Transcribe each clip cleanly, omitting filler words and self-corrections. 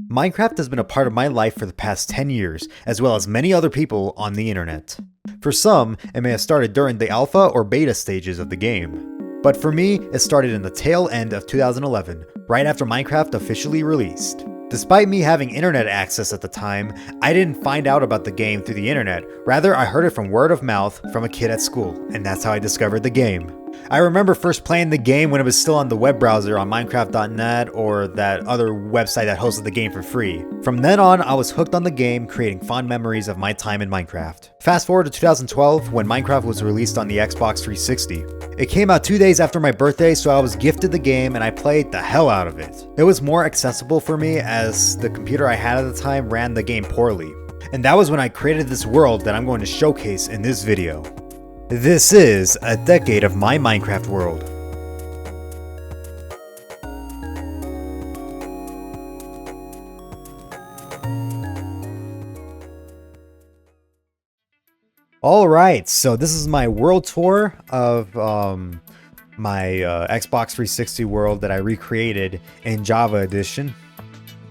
Minecraft has been a part of my life for the past 10 years, as well as many other people on the internet. For some, it may have started during the alpha or beta stages of the game. But for me, it started in the tail end of 2011, right after Minecraft officially released. Despite me having internet access at the time, I didn't find out about the game through the internet. Rather, I heard it from word of mouth from a kid at school, and that's how I discovered the game. I remember first playing the game when it was still on the web browser on Minecraft.net or that other website that hosted the game for free. From then on, I was hooked on the game, creating fond memories of my time in Minecraft. Fast forward to 2012 when Minecraft was released on the Xbox 360. It came out 2 days after my birthday, so I was gifted the game and I played the hell out of it. It was more accessible for me as the computer I had at the time ran the game poorly. And that was when I created this world that I'm going to showcase in this video. This is a decade of my Minecraft world. Alright, so this is my world tour of my Xbox 360 world that I recreated in Java Edition.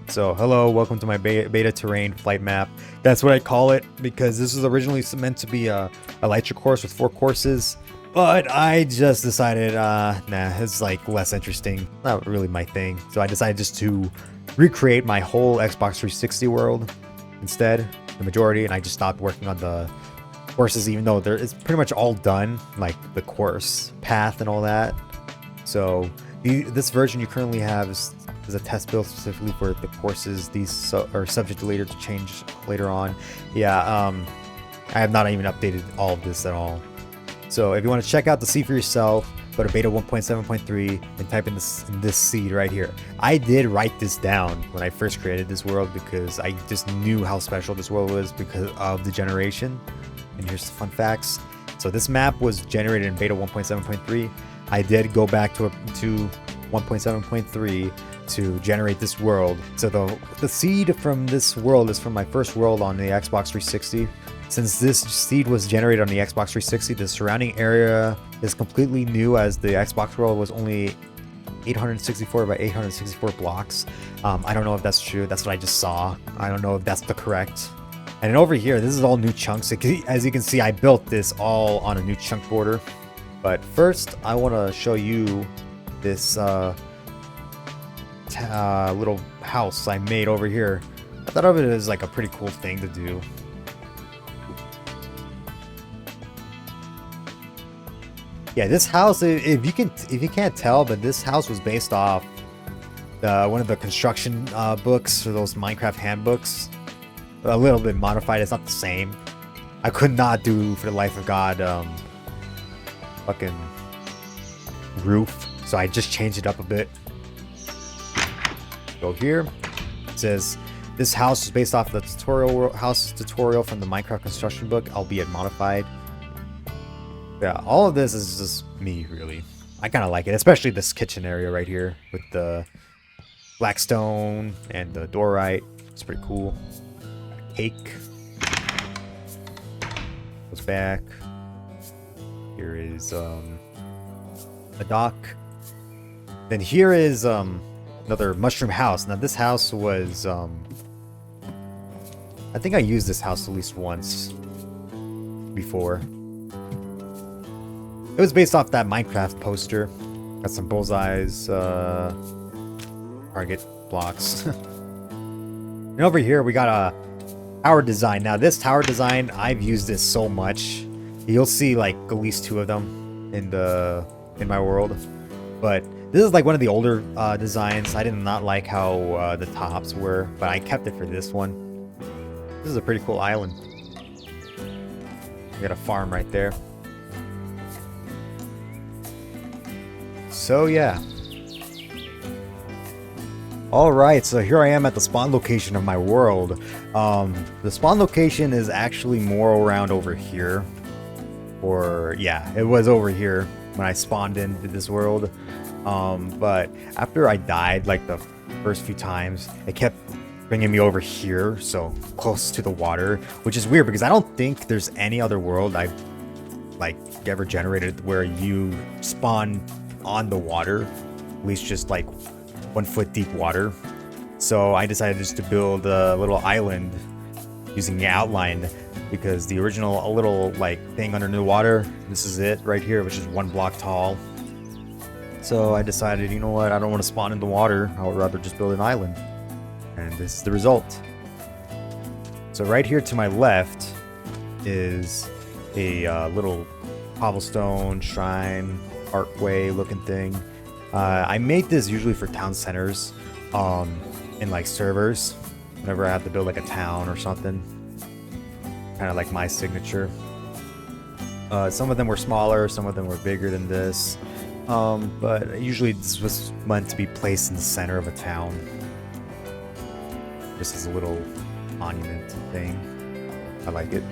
So hello, welcome to my beta terrain flight map. That's what I call it because this was originally meant to be a lecture course with 4 courses, but I just decided, nah, it's like less interesting, not really my thing. So I decided just to recreate my whole Xbox 360 world instead, the majority, and I just stopped working on the courses even though it's pretty much all done, like the course path and all that. So this version you currently have is a test build specifically for the courses. These are subject to later to change later on. Yeah, I have not even updated all of this at all. So if you want to check out the seed for yourself, go to beta 1.7.3 and type in this seed right here. I did write this down when I first created this world because I just knew how special this world was because of the generation. And here's the fun facts. So this map was generated in beta 1.7.3. I did go back to 1.7.3 to generate this world. So the seed from this world is from my first world on the Xbox 360. Since this seed was generated on the Xbox 360, the surrounding area is completely new as the Xbox world was only 864 by 864 blocks. I don't know if that's true. That's what I just saw. I don't know if that's the correct. And then over here, this is all new chunks. As you can see, I built this all on a new chunk border. But first, I want to show you this little house I made over here. I thought of it as like a pretty cool thing to do. Yeah, this house, if you can't tell, but this house was based off one of the construction books or those Minecraft handbooks. A little bit modified. It's not the same. I could not do for the life of God fucking roof, so I just changed it up a bit. Go here. It says this house is based off the house tutorial from the Minecraft construction book, albeit modified. Yeah, all of this is just me, really. I kind of like it, especially this kitchen area right here with the black stone and the door right. It's pretty cool. Cake goes back. Here is a dock. Then here is another mushroom house. Now this house was I think I used this house at least once before. It was based off that Minecraft poster. Got some bullseyes, target blocks. And over here we got a tower design. Now this tower design, I've used this so much. You'll see like at least 2 of them in my world. But this is like one of the older designs. I did not like how the tops were, but I kept it for this one. This is a pretty cool island. We got a farm right there. So yeah. Alright, so here I am at the spawn location of my world. The spawn location is actually more around over here. Or, yeah, it was over here when I spawned into this world. But after I died, like the first few times, it kept bringing me over here, so close to the water. Which is weird, because I don't think there's any other world I've, like, ever generated where you spawn on the water. At least just, like, 1 foot deep water. So I decided just to build a little island using the outline, because the original little like thing under the water, this is it right here, which is 1 block tall. So I decided, you know what, I don't want to spawn in the water, I would rather just build an island. And this is the result. So right here to my left is a little cobblestone shrine archway looking thing. I made this usually for town centers, in like servers, whenever I have to build like a town or something. Kind of like my signature. Some of them were smaller, some of them were bigger than this. But usually this was meant to be placed in the center of a town. This is a little monument thing. I like it.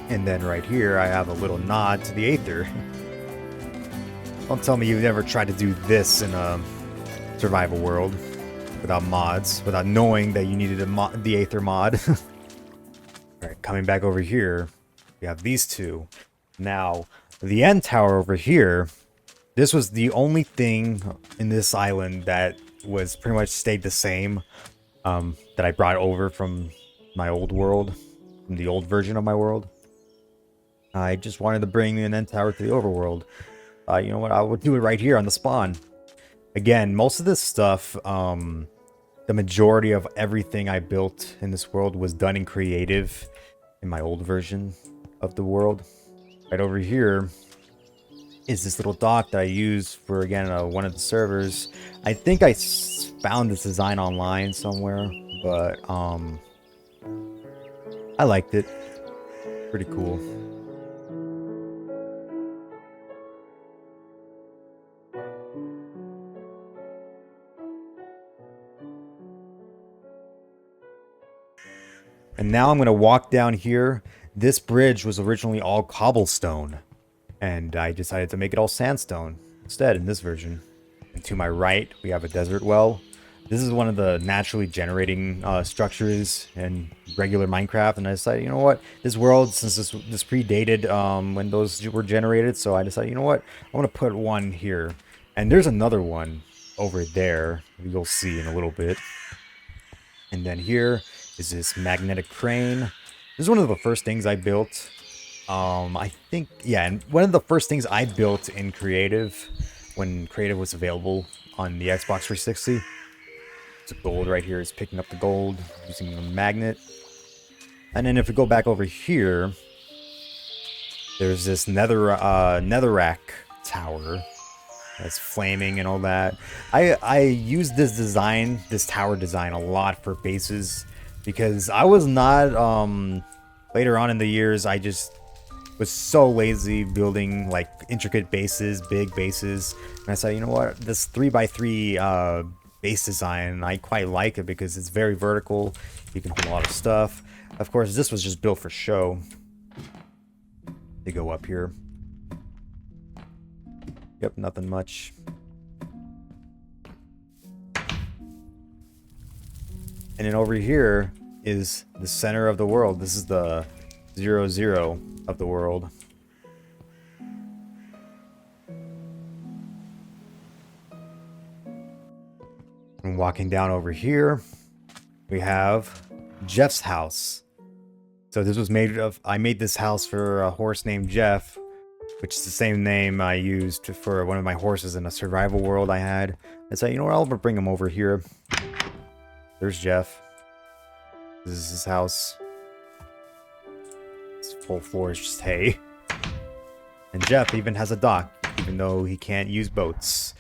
And then right here I have a little nod to the Aether. Don't tell me you've never tried to do this in a survival world without mods, without knowing that you needed the Aether mod. Alright, coming back over here, we have these two. Now, the end tower over here, this was the only thing in this island that was pretty much stayed the same, that I brought over from my old world, from the old version of my world. I just wanted to bring an end tower to the overworld. You know what, I would do it right here on the spawn. Again, most of this stuff, the majority of everything I built in this world was done in creative in my old version of the world. Right over here is this little dock that I use for, again, one of the servers. I think I found this design online somewhere, but I liked it. Pretty cool. And now I'm going to walk down here. This bridge was originally all cobblestone, and I decided to make it all sandstone instead in this version. And to my right, we have a desert well. This is one of the naturally generating structures in regular Minecraft, and I decided, you know what, this world, since this predated when those were generated, so I decided, you know what, I want to put one here. And there's another one over there, you'll see in a little bit. And then here is this magnetic crane. This is one of the first things I built. I think, yeah, and one of the first things I built in creative, when creative was available on the Xbox 360. It's gold right here is picking up the gold using a magnet. And then if we go back over here, there's this netherrack tower that's flaming and all that. I used this design, this tower design, a lot for bases, because I was not, later on in the years, I just was so lazy building like intricate bases, big bases. And I said, you know what, this 3x3 base design, I quite like it because it's very vertical. You can hold a lot of stuff. Of course, this was just built for show. They go up here. Yep, nothing much. And then over here is the center of the world. This is the 0, of the world. And walking down over here, we have Jeff's house. So this was made of, I made this house for a horse named Jeff, which is the same name I used for one of my horses in a survival world I had. I said, you know what, I'll bring him over here. There's Jeff. This is his house. This full floor is just hay. And Jeff even has a dock, even though he can't use boats.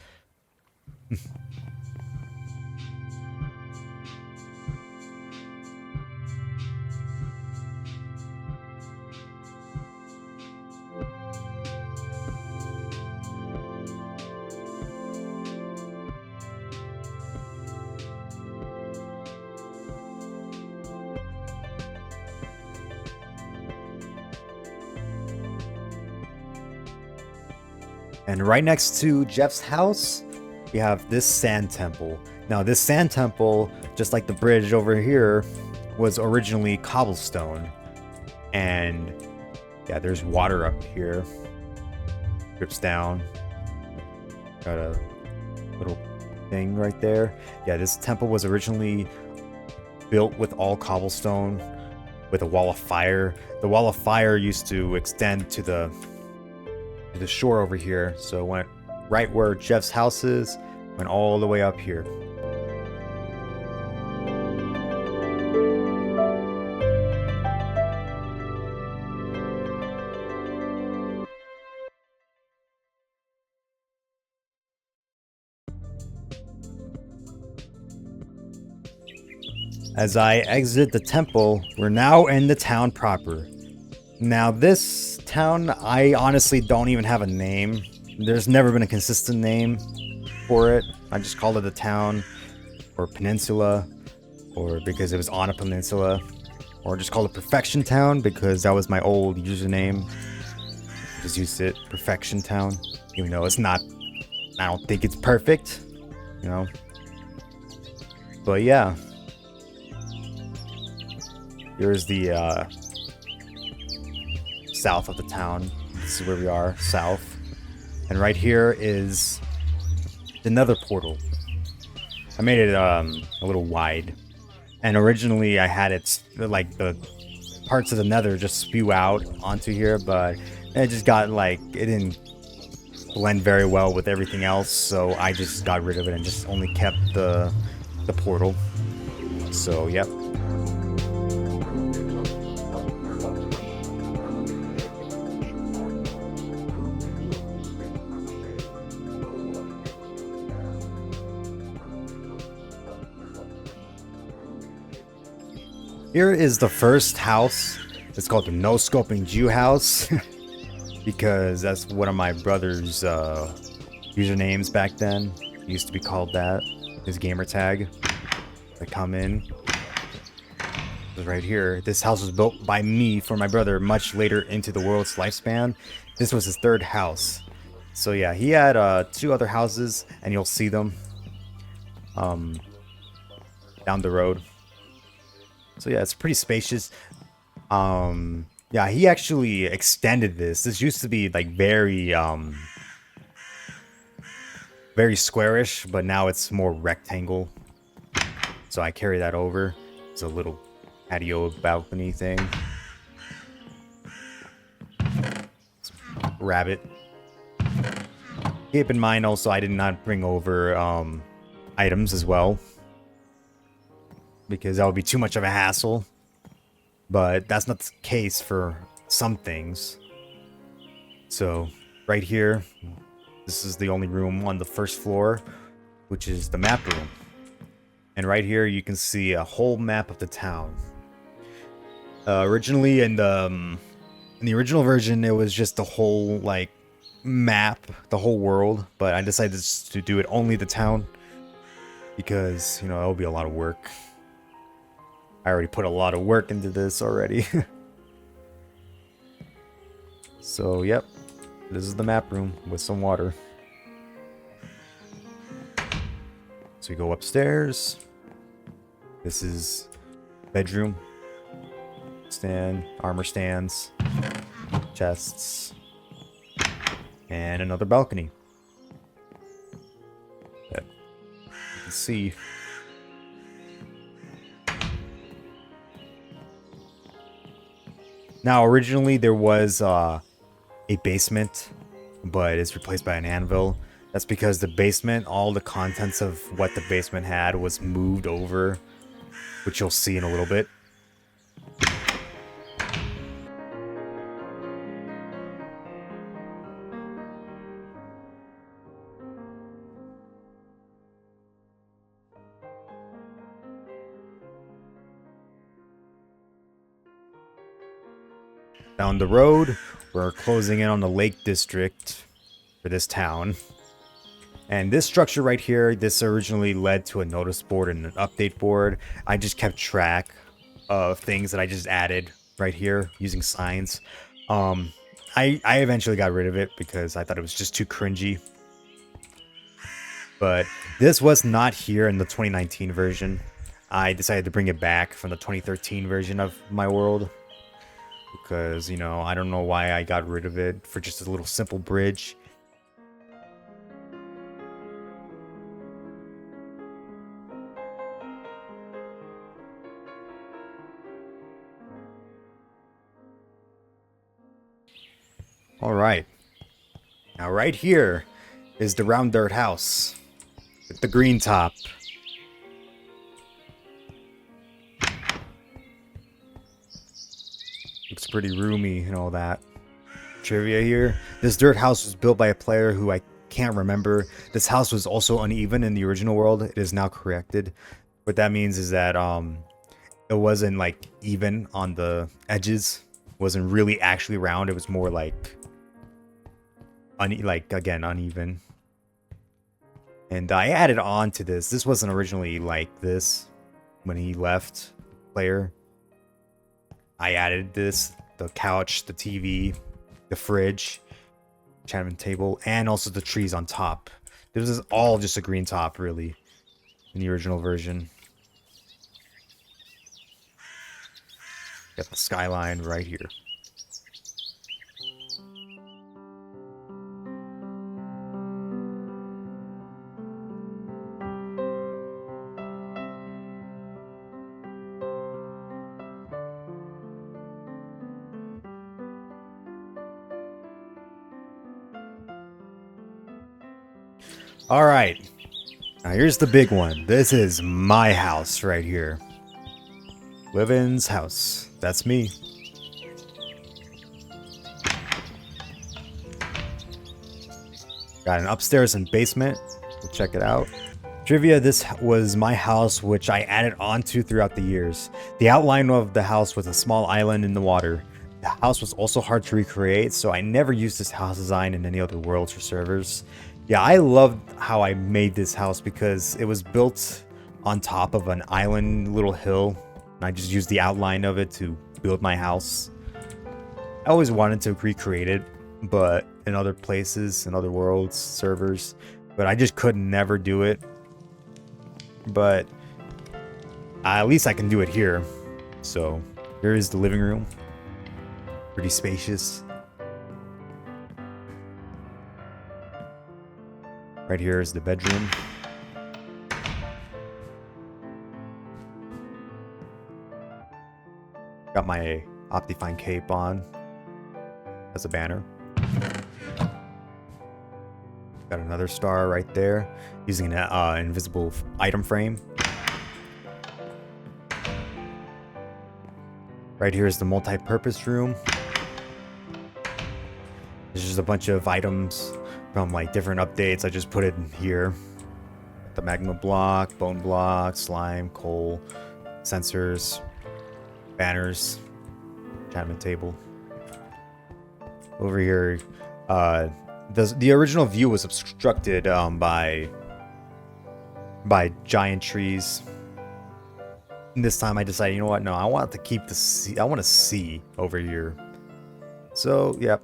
And right next to Jeff's house, we have this sand temple. Now, this sand temple, just like the bridge over here, was originally cobblestone. And yeah, there's water up here. Drips down. Got a little thing right there. Yeah, this temple was originally built with all cobblestone with a wall of fire. The wall of fire used to extend to the shore over here, so it went right where Jeff's house is, went all the way up here. As I exit the temple, we're now in the town proper. Now this town, I honestly don't even have a name. There's never been a consistent name for it. I just call it a town, or peninsula, or because it was on a peninsula, or just call it Perfection Town because that was my old username. Just used it, Perfection Town, even though it's not, I don't think it's perfect, you know. But yeah. Here's the south of the town. This is where we are, south. And right here is the nether portal. I made it a little wide. And originally I had it, like, the parts of the nether just spew out onto here, but it just got, like, it didn't blend very well with everything else, so I just got rid of it and just only kept the portal. So, yep. Here is the first house. It's called the No Scoping Jew house because that's one of my brother's usernames back then. It used to be called that. His gamer tag. I come in. Right here. This house was built by me for my brother much later into the world's lifespan. This was his third house. So yeah, he had 2 other houses, and you'll see them down the road. So yeah, it's pretty spacious. Yeah, he actually extended this. This used to be like very squarish, but now it's more rectangle. So I carry that over. It's a little patio balcony thing. Rabbit. Keep in mind also I did not bring over items as well, because that would be too much of a hassle. But that's not the case for some things. So right here, this is the only room on the first floor, which is the map room. And right here you can see a whole map of the town. Originally in the original version, it was just the whole like map, the whole world, but I decided to do it only the town because, you know, it would be a lot of work. I already put a lot of work into this already. So, yep. This is the map room with some water. So we go upstairs. This is bedroom. Stand, armor stands, chests, and another balcony. That you can see. Now, originally there was a basement, but it's replaced by an anvil. That's because the basement, all the contents of what the basement had was moved over, which you'll see in a little bit. Down the road, we're closing in on the Lake District for this town. And this structure right here, this originally led to a notice board and an update board. I just kept track of things that I just added right here using signs. I eventually got rid of it because I thought it was just too cringy. But this was not here in the 2019 version. I decided to bring it back from the 2013 version of my world. Because, you know, I don't know why I got rid of it for just a little simple bridge. All right. Now right here is the round dirt house with the green top. Looks pretty roomy and all that. Trivia here. This dirt house was built by a player who I can't remember. This house was also uneven in the original world. It is now corrected. What that means is that it wasn't like even on the edges. It wasn't really actually round. It was more like again uneven. And I added on to this. This wasn't originally like this when he left player. I added this, the couch, the TV, the fridge, enchantment table, and also the trees on top. This is all just a green top, really, in the original version. Got the skyline right here. All right, now here's the big one. This is my house right here. Livin's house. That's me. Got an upstairs and basement. We'll check it out. Trivia, this was my house, which I added onto throughout the years. The outline of the house was a small island in the water. The house was also hard to recreate, so I never used this house design in any other worlds or servers. Yeah, I loved how I made this house because it was built on top of an island little hill. And I just used the outline of it to build my house. I always wanted to recreate it, but in other places, in other worlds, servers, but I just could never do it. But at least I can do it here. So here is the living room. Pretty spacious. Right here is the bedroom. Got my Optifine cape on as a banner. Got another star right there using an invisible item frame. Right here is the multi-purpose room. There's just a bunch of items from like different updates. I just put it in here. The magma block, bone block, slime, coal, sensors, banners, enchantment table. Over here, the original view was obstructed by giant trees. And this time I decided, you know what? No, I want to keep the sea. I want to see over here. So, yep.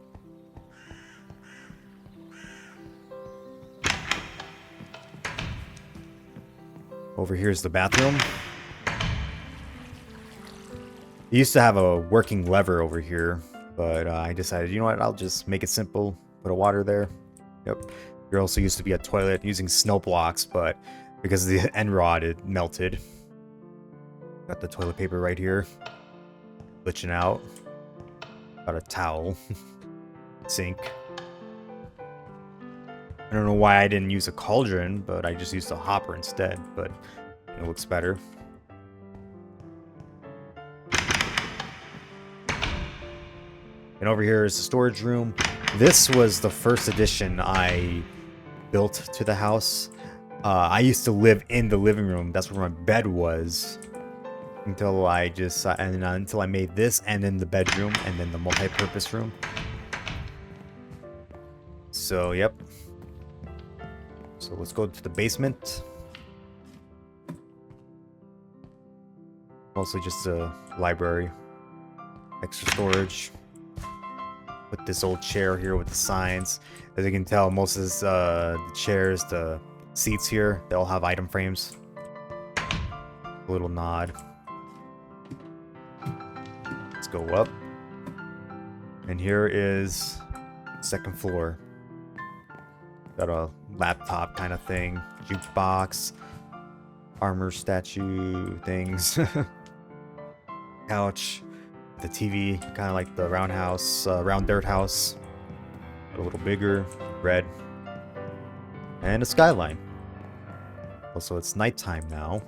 Over here is the bathroom. It used to have a working lever over here, but I decided, you know what, I'll just make it simple. Put a water there. Yep. There also used to be a toilet using snow blocks, but because of the end rod, it melted. Got the toilet paper right here. Glitching out. Got a towel. Sink. I don't know why I didn't use a cauldron, but I just used a hopper instead, but it looks better. And over here is the storage room. This was the first addition I built to the house. I used to live in the living room. That's where my bed was. Until I made this, and then the bedroom, and then the multi-purpose room. So, yep. So let's go to the basement. Mostly just a library. Extra storage. Put this old chair here with the signs. As you can tell, most of this, the chairs, the seats here, they all have item frames. A little nod. Let's go up. And here is second floor. Got a laptop kind of thing, jukebox, armor statue things, couch, the TV, kind of like the round dirt house. A little bigger, red, and a skyline. Also, it's nighttime now.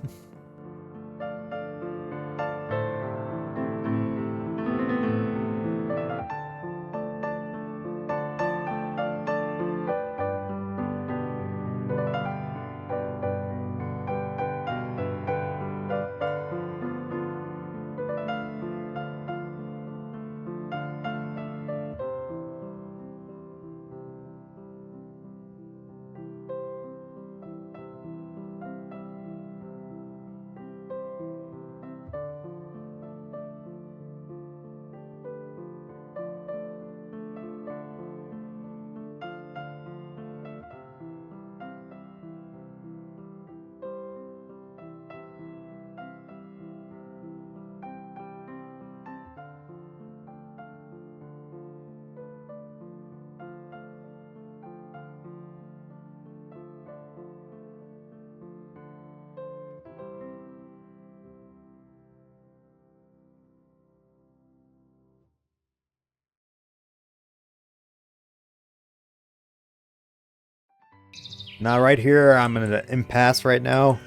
Now right here, I'm in an impasse right now.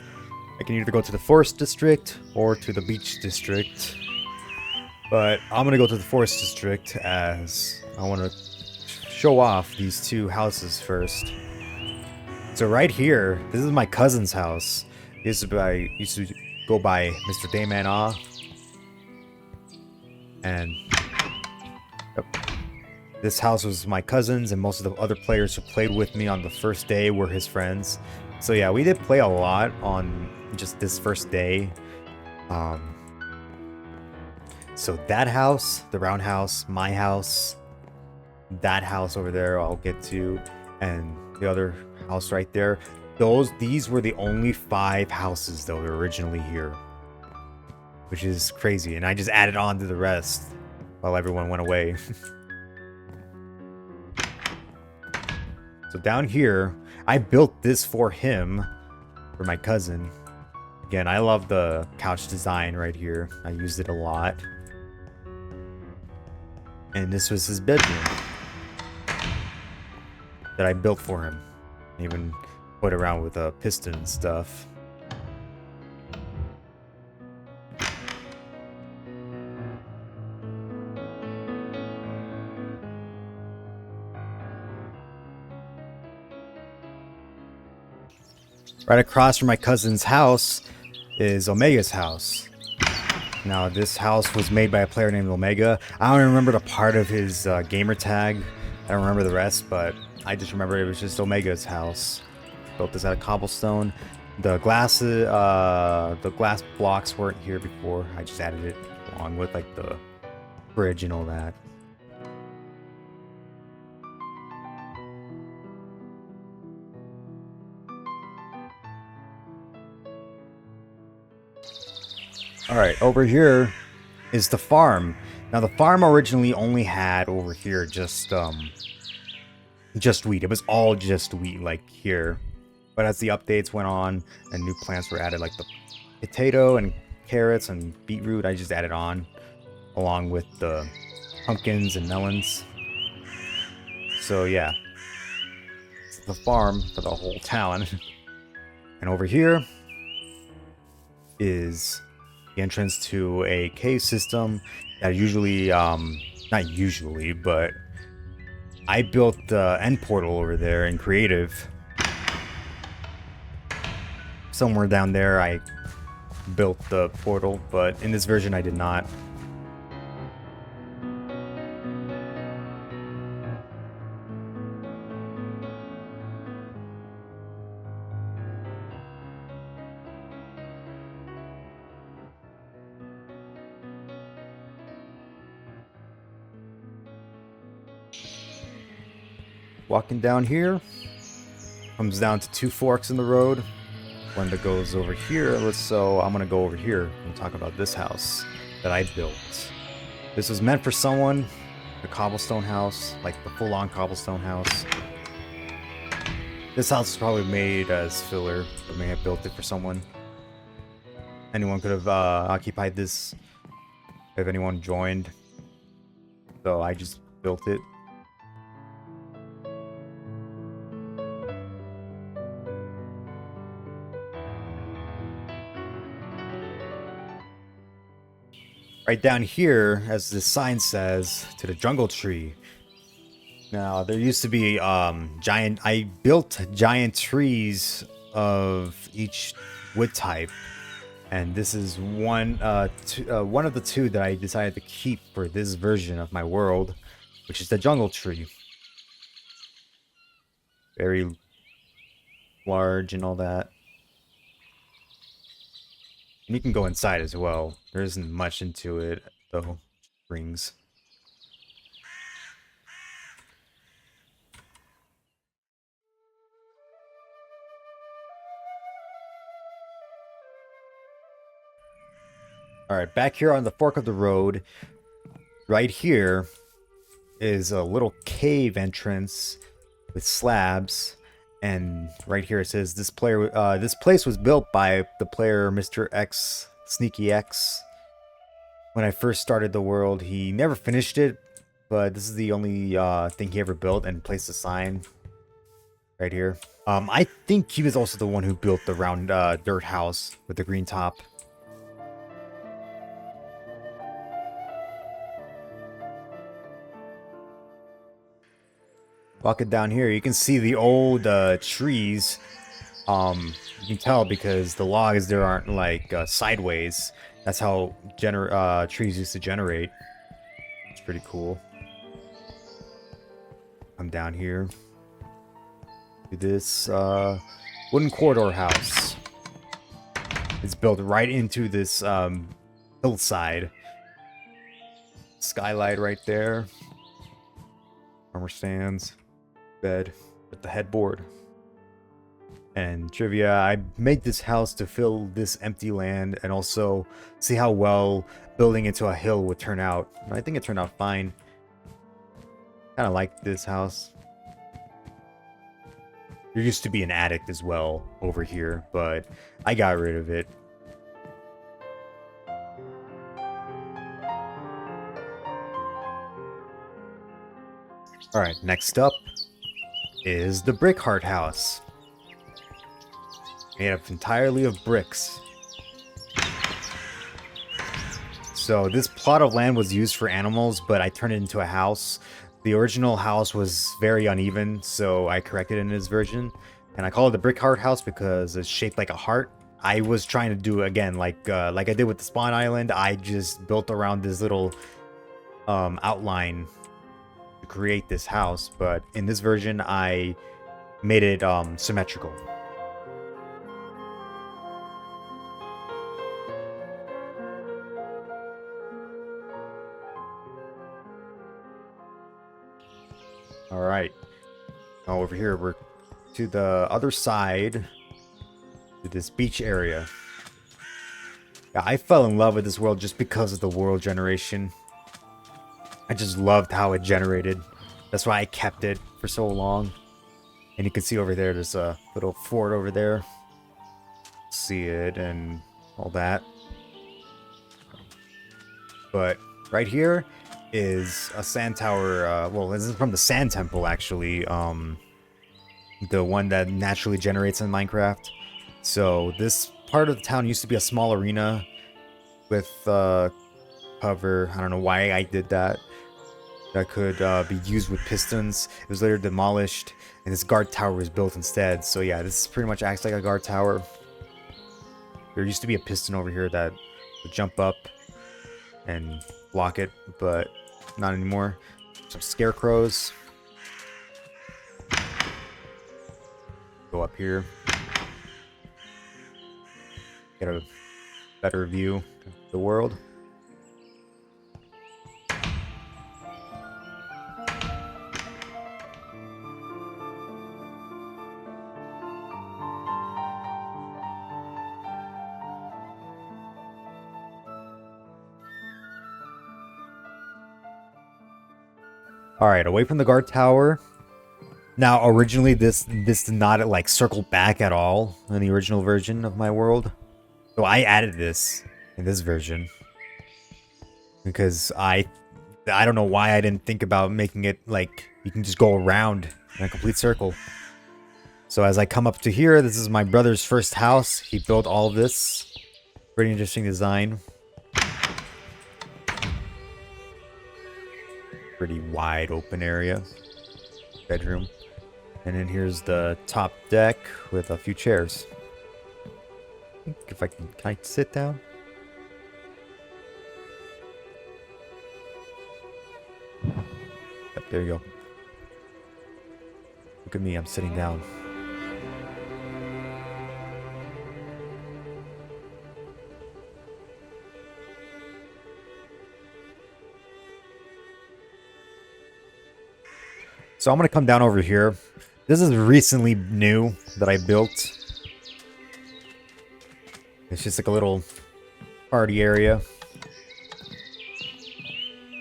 I can either go to the forest district or to the beach district. But I'm gonna go to the forest district as I want to show off these two houses first. So right here, this is my cousin's house. He used to go by Mr. Dayman Ah. And yep. This house was my cousin's, and most of the other players who played with me on the first day were his friends. So yeah, we did play a lot on just this first day. So that house, the round house, my house, that house over there I'll get to, and the other house right there. These were the only 5 houses that were originally here, which is crazy. And I just added on to the rest while everyone went away. So down here, I built this for him, for my cousin. Again, I love the couch design right here. I used it a lot. And this was his bedroom that I built for him. I even put around with a piston and stuff. Right across from my cousin's house is Omega's house. Now, this house was made by a player named Omega. I don't remember the part of his gamer tag. I don't remember the rest, but I just remember it was just Omega's house. Built this out of cobblestone. The glass blocks weren't here before. I just added it along with like the bridge and all that. Alright, over here is the farm. Now the farm originally only had over here just wheat. It was all just wheat like here. But as the updates went on and new plants were added like the potato and carrots and beetroot, I just added on along with the pumpkins and melons. So yeah, it's the farm for the whole town. And over here is the entrance to a cave system that usually, not usually, but I built the end portal over there in creative. Somewhere down there I built the portal, but in this version I did not. Walking down here, comes down to 2 forks in the road. One that goes over here. So I'm gonna go over here and talk about this house that I built. This was meant for someone, the cobblestone house, like the full-on cobblestone house. This house is probably made as filler, but may have built it for someone. Anyone could have occupied this if anyone joined. So I just built it. right down here, as the sign says, to the jungle tree. Now, there used to be I built giant trees of each wood type, and this is one of the two that I decided to keep for this version of my world, which is the jungle tree. Very large and all that. And you can go inside as well. There isn't much into it, though. Rings. Alright, back here on the fork of the road, right here is a little cave entrance with slabs. And right here it says this place was built by the player Mr. X, Sneaky X. When I first started the world, he never finished it, but this is the only thing he ever built, and placed a sign right here. I think he was also the one who built the round dirt house with the green top. Walking down here, you can see the old trees. You can tell because the logs there aren't like sideways. That's how trees used to generate. It's pretty cool. Come down here to this wooden corridor house. It's built right into this hillside. Skylight right there. Armor stands. Bed with the headboard. And trivia, I made this house to fill this empty land and also see how well building into a hill would turn out. And I think it turned out fine. Kind of like this house. There used to be an attic as well over here, but I got rid of it. Alright, next up is the Brickheart house. Made up entirely of bricks. So this plot of land was used for animals, but I turned it into a house. The original house was very uneven, so I corrected it in this version. And I call it the Brickheart house because it's shaped like a heart. I was trying to do, again, like I did with the spawn island, I just built around this little outline to create this house. But in this version, I made it symmetrical. All right. Now over here, we're to the other side, to this beach area. Yeah, I fell in love with this world just because of the world generation. I just loved how it generated. That's why I kept it for so long. And you can see over there, there's a little fort over there. See it and all that. But right here is a sand tower. Well, this is from the Sand Temple, actually. The one that naturally generates in Minecraft. So this part of the town used to be a small arena with cover. I don't know why I did that. That could be used with pistons. It was later demolished, and this guard tower was built instead. So yeah, this pretty much acts like a guard tower. There used to be a piston over here that would jump up and block it, but not anymore. Some scarecrows. Go up here. Get a better view of the world. Alright, away from the guard tower. Now, originally this did not like circle back at all in the original version of my world. So I added this in this version. Because I don't know why I didn't think about making it like you can just go around in a complete circle. So as I come up to here, this is my brother's first house. He built all of this. Pretty interesting design. Pretty wide open area. Bedroom. And then here's the top deck with a few chairs. I think if can I sit down? Yep, there you go. Look at me, I'm sitting down. So I'm gonna come down over here. This is recently new that I built. It's just like a little party area.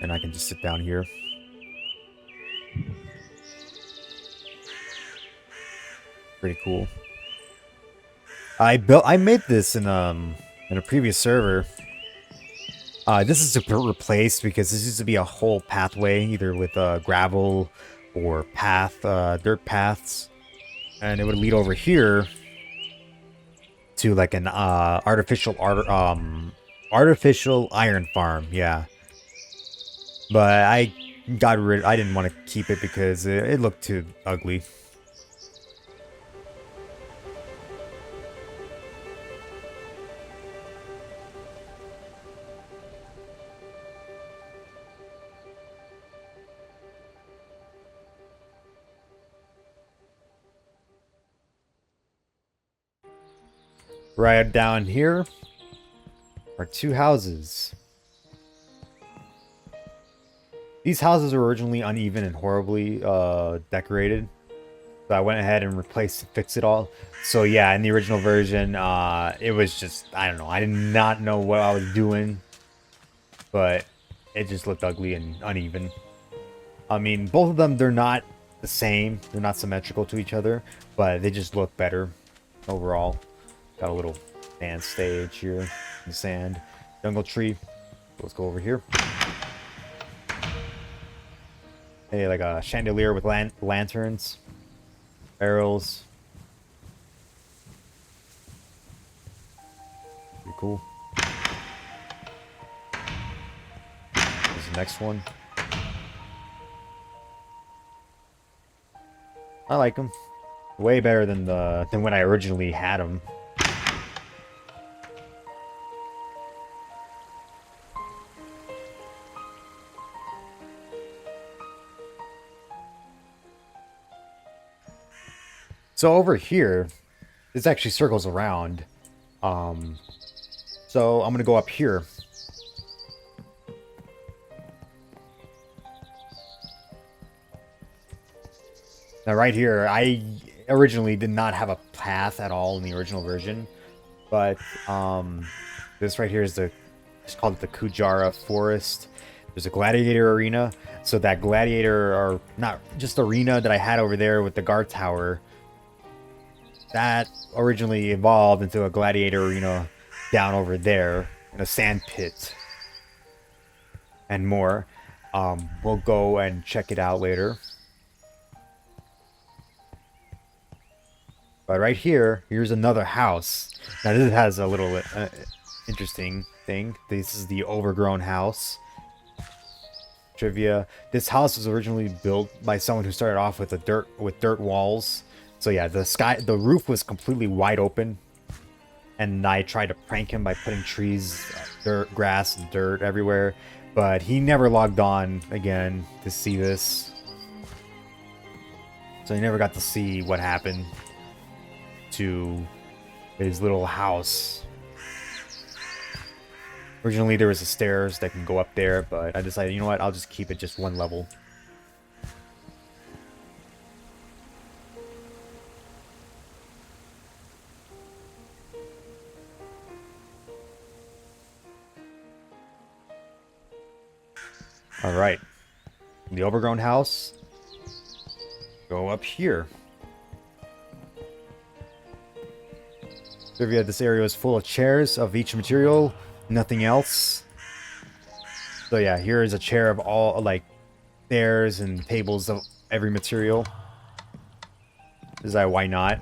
And I can just sit down here. Pretty cool. I made this in a previous server. This is replaced because this used to be a whole pathway, either with gravel or dirt paths, and it would lead over here to like an artificial iron farm. Yeah, but I didn't want to keep it because it looked too ugly. Right down here are two houses. These houses were originally uneven and horribly decorated. So I went ahead and fixed it all. So yeah, in the original version, it was just, I don't know. I did not know what I was doing. But it just looked ugly and uneven. I mean, both of them, they're not the same. They're not symmetrical to each other. But they just look better overall. Got a little dance stage here in the sand. Jungle tree. Let's go over here. Hey, like a chandelier with lanterns. Barrels. Pretty cool. Here's the next one. I like them. Way better than when I originally had them. So over here, this actually circles around. So I'm gonna go up here. Now right here, I originally did not have a path at all in the original version, but this right here is it's called the Kujara Forest. There's a gladiator arena, so that gladiator, or not just arena that I had over there with the guard tower, that originally evolved into a gladiator arena down over there in a sand pit and more. We'll go and check it out later. But right here, here's another house. Now this has a little interesting thing. This is the overgrown house. Trivia: this house was originally built by someone who started off with dirt walls. So yeah, the roof was completely wide open, and I tried to prank him by putting trees, grass, and dirt everywhere, but he never logged on again to see this. So he never got to see what happened to his little house. Originally there was a stairs that can go up there, but I decided, you know what, I'll just keep it just one level. Alright, the overgrown house, go up here. Trivia: this area is full of chairs of each material, nothing else. So yeah, here is a chair of all, like, chairs and tables of every material. Why not?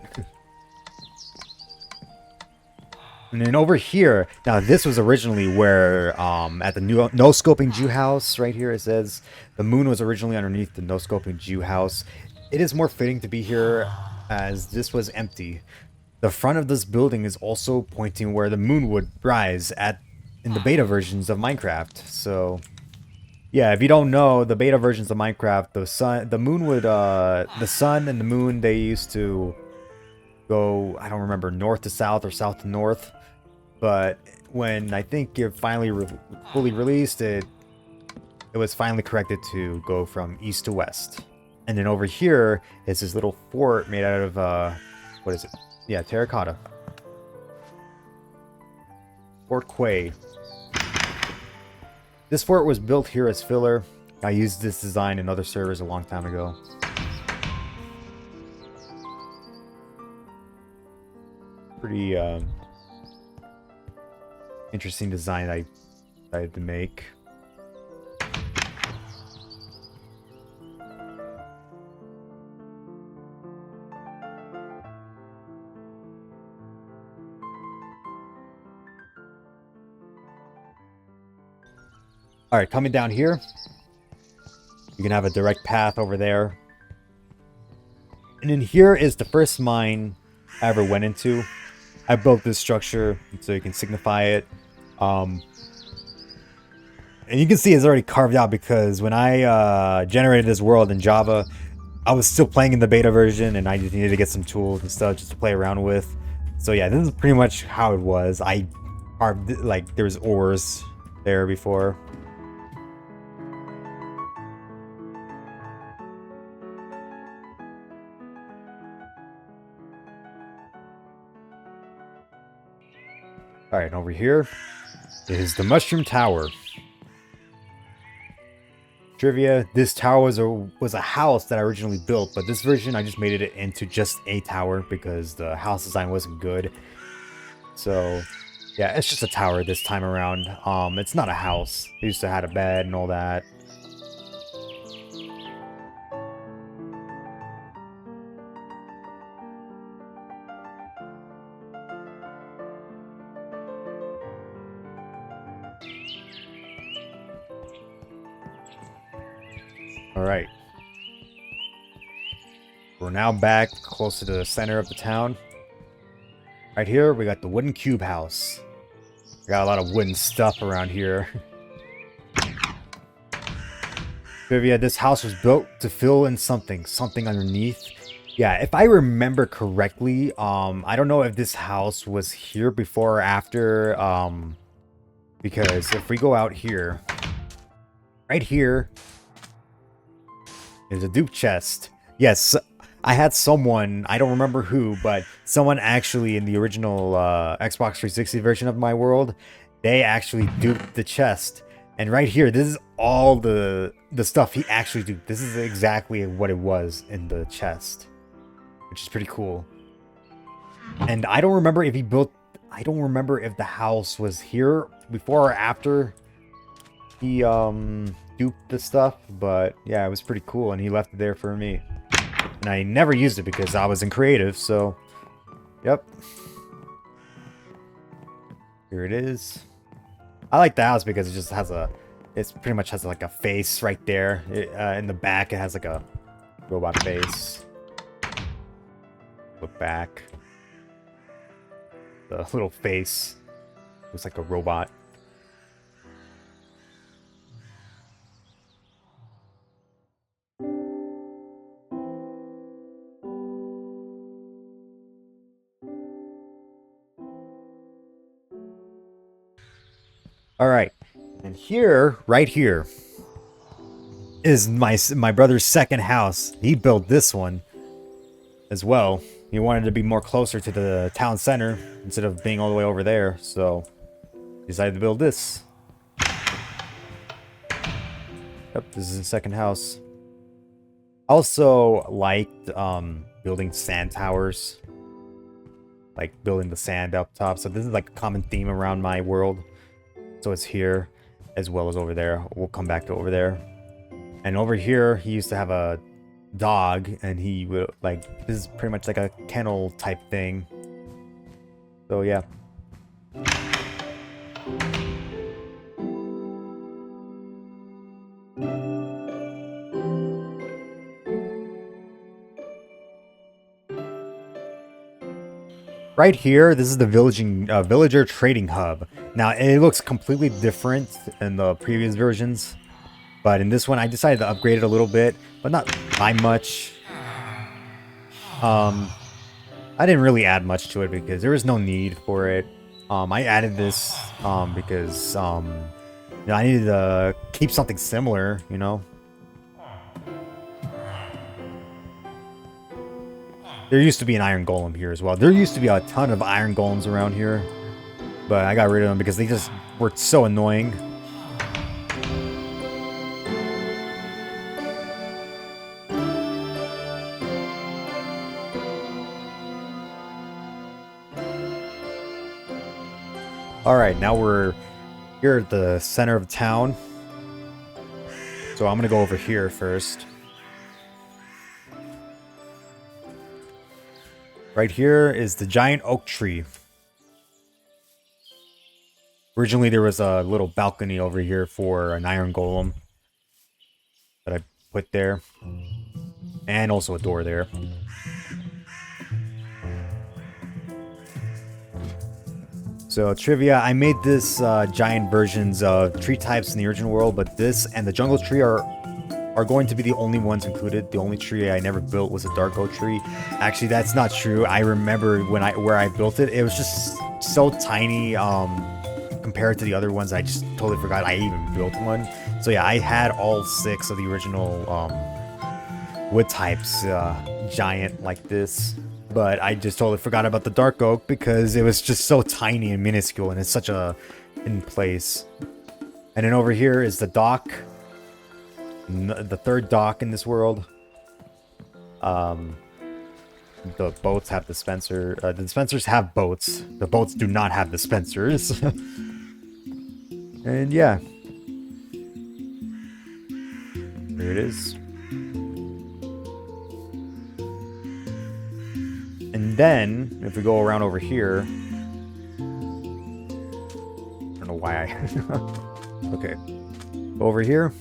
And then over here, now this was originally where, at the No Scoping Jew house, right here it says, the moon was originally underneath the No Scoping Jew house. It is more fitting to be here as this was empty. The front of this building is also pointing where the moon would rise in the beta versions of Minecraft. So, yeah, if you don't know, the beta versions of Minecraft, the sun and the moon, they used to go, I don't remember, north to south or south to north. But when I think it finally fully released, it was finally corrected to go from east to west. And then over here is this little fort made out of, what is it? Yeah, terracotta. Fort Quay. This fort was built here as filler. I used this design in other servers a long time ago. Pretty, interesting design I decided to make. Alright, coming down here, you can have a direct path over there. And then here is the first mine I ever went into. I built this structure so you can signify it. And you can see it's already carved out because when I generated this world in Java, I was still playing in the beta version and I just needed to get some tools and stuff just to play around with. So yeah, this is pretty much how it was. I carved, like, there was ores there before. Alright, over here is the Mushroom Tower. Trivia, this tower was a house that I originally built, but this version I just made it into just a tower because the house design wasn't good. So, yeah, it's just a tower this time around. It's not a house. It used to have a bed and all that. Alright. We're now back close to the center of the town. Right here, we got the wooden cube house. We got a lot of wooden stuff around here. Trivia, this house was built to fill in something underneath. Yeah, if I remember correctly, I don't know if this house was here before or after, because if we go out here, right here, there's a dupe chest. Yes, I had someone, I don't remember who, but someone actually in the original Xbox 360 version of my world, they actually duped the chest. And right here, this is all the stuff he actually duped. This is exactly what it was in the chest, which is pretty cool. And I don't remember if he built, I don't remember if the house was here before or after he duped the stuff, but yeah, it was pretty cool and he left it there for me. And I never used it because I was in creative, so yep. Here it is. I like the house because it just has it pretty much has like a face right there. In the back it has like a robot face. Look back. The little face looks like a robot. All right, and here, right here, is my brother's second house. He built this one as well. He wanted to be more closer to the town center instead of being all the way over there, so he decided to build this. Yep, this is his second house. Also liked building sand towers, like building the sand up top. So this is like a common theme around my world. So it's here as well as over there. We'll come back to over there. And over here, he used to have a dog, and he would like, this is pretty much like a kennel type thing. So yeah. Right here, this is the villager trading hub. Now, it looks completely different in the previous versions, but in this one, I decided to upgrade it a little bit, but not by much. I didn't really add much to it because there was no need for it. I added this because you know, I needed to keep something similar, you know. There used to be an iron golem here as well. There used to be a ton of iron golems around here, but I got rid of them because they just were so annoying. Alright, now we're here at the center of town. So I'm gonna go over here first. Right here is the giant oak tree. Originally there was a little balcony over here for an iron golem that I put there. And also a door there. So trivia, I made this giant versions of tree types in the original world, but this and the jungle tree are going to be the only ones included. The only tree I never built was a dark oak tree. Actually, that's not true. I remember where I built it. It was just so tiny compared to the other ones. I just totally forgot I even built one. So yeah, I had all 6 of the original wood types giant like this. But I just totally forgot about the dark oak because it was just so tiny and minuscule, and it's such a in place. And then over here is the dock. The third dock in this world. The boats have dispenser. The dispensers have boats. The boats do not have dispensers. And yeah. There it is. And then, if we go around over here... I don't know why I... Okay. Over here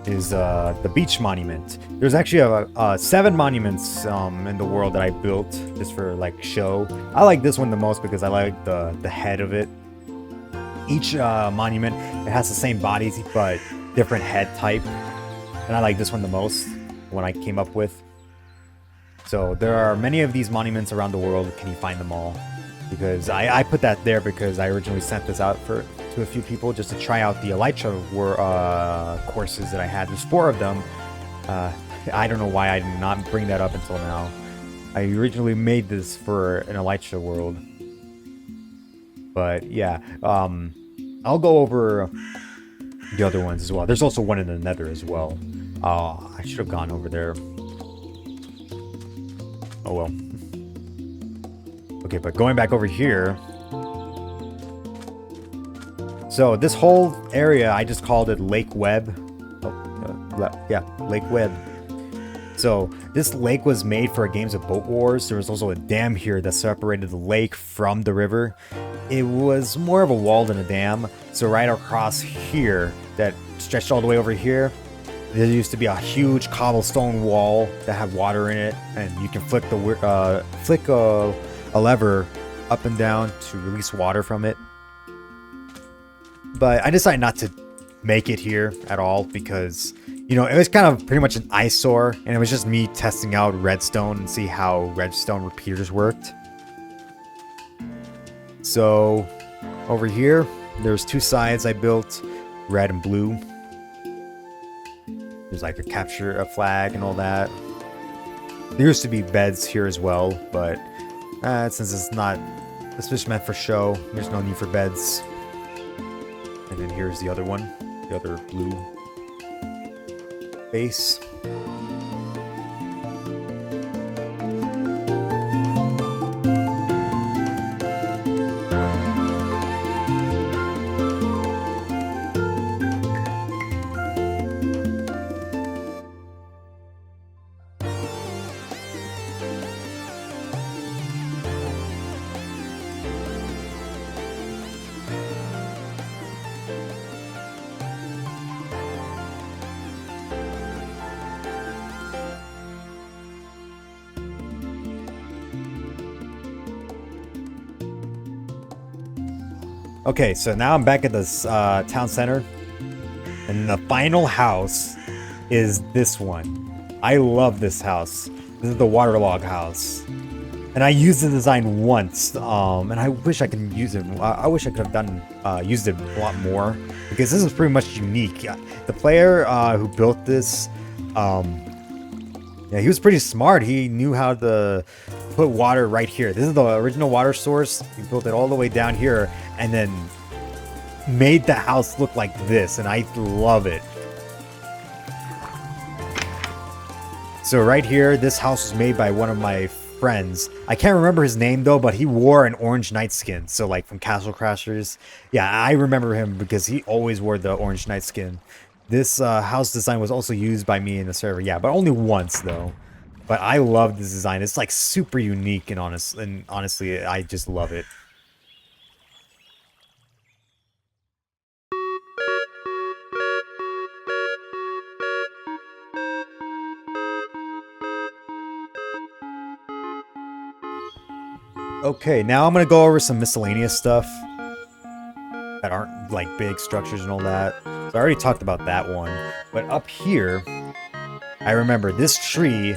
is the beach monument. There's actually 7 monuments in the world that I built just for like show. I like this one the most because I like the head of it. Each monument, it has the same bodies but different head type, and I like this one the most. When I came up with. So there are many of these monuments around the world. Can you find them all? Because I put that there because I originally sent this out to a few people just to try out the Elytra courses that I had. There's 4 of them. I don't know why I did not bring that up until now. I originally made this for an Elytra world. But yeah, I'll go over the other ones as well. There's also one in the Nether as well. Oh, I should have gone over there. Oh well. Okay, but going back over here. So this whole area, I just called it Lake Webb. Yeah, Lake Webb. So this lake was made for games of Boat Wars. There was also a dam here that separated the lake from the river. It was more of a wall than a dam. So right across here, that stretched all the way over here, there used to be a huge cobblestone wall that had water in it, and you can flick a lever up and down to release water from it. But I decided not to make it here at all because, you know, it was kind of pretty much an eyesore, and it was just me testing out redstone and see how redstone repeaters worked. So over here, there's 2 sides I built, red and blue. There's like a flag and all that. There used to be beds here as well, but since it's just meant for show, there's no need for beds. And then here's the other one, the other blue base. Okay, so now I'm back at this town center, and the final house is this one. I love this house. This is the waterlog house, and I used the design once, and I wish I could use it. I wish I could have done used it a lot more, because this is pretty much unique. The player who built this, yeah, he was pretty smart. He knew how to put water right here. This is the original water source. He built it all the way down here, and then made the house look like this, and I love it. So right here, this house was made by one of my friends. I can't remember his name though, but he wore an orange knight skin. So like from Castle Crashers. Yeah, I remember him because he always wore the orange knight skin. This house design was also used by me in the server. Yeah, but only once though. But I love this design. It's like super unique and honestly, I just love it. Okay, now I'm gonna go over some miscellaneous stuff that aren't like big structures and all that. So I already talked about that one. But up here, I remember this tree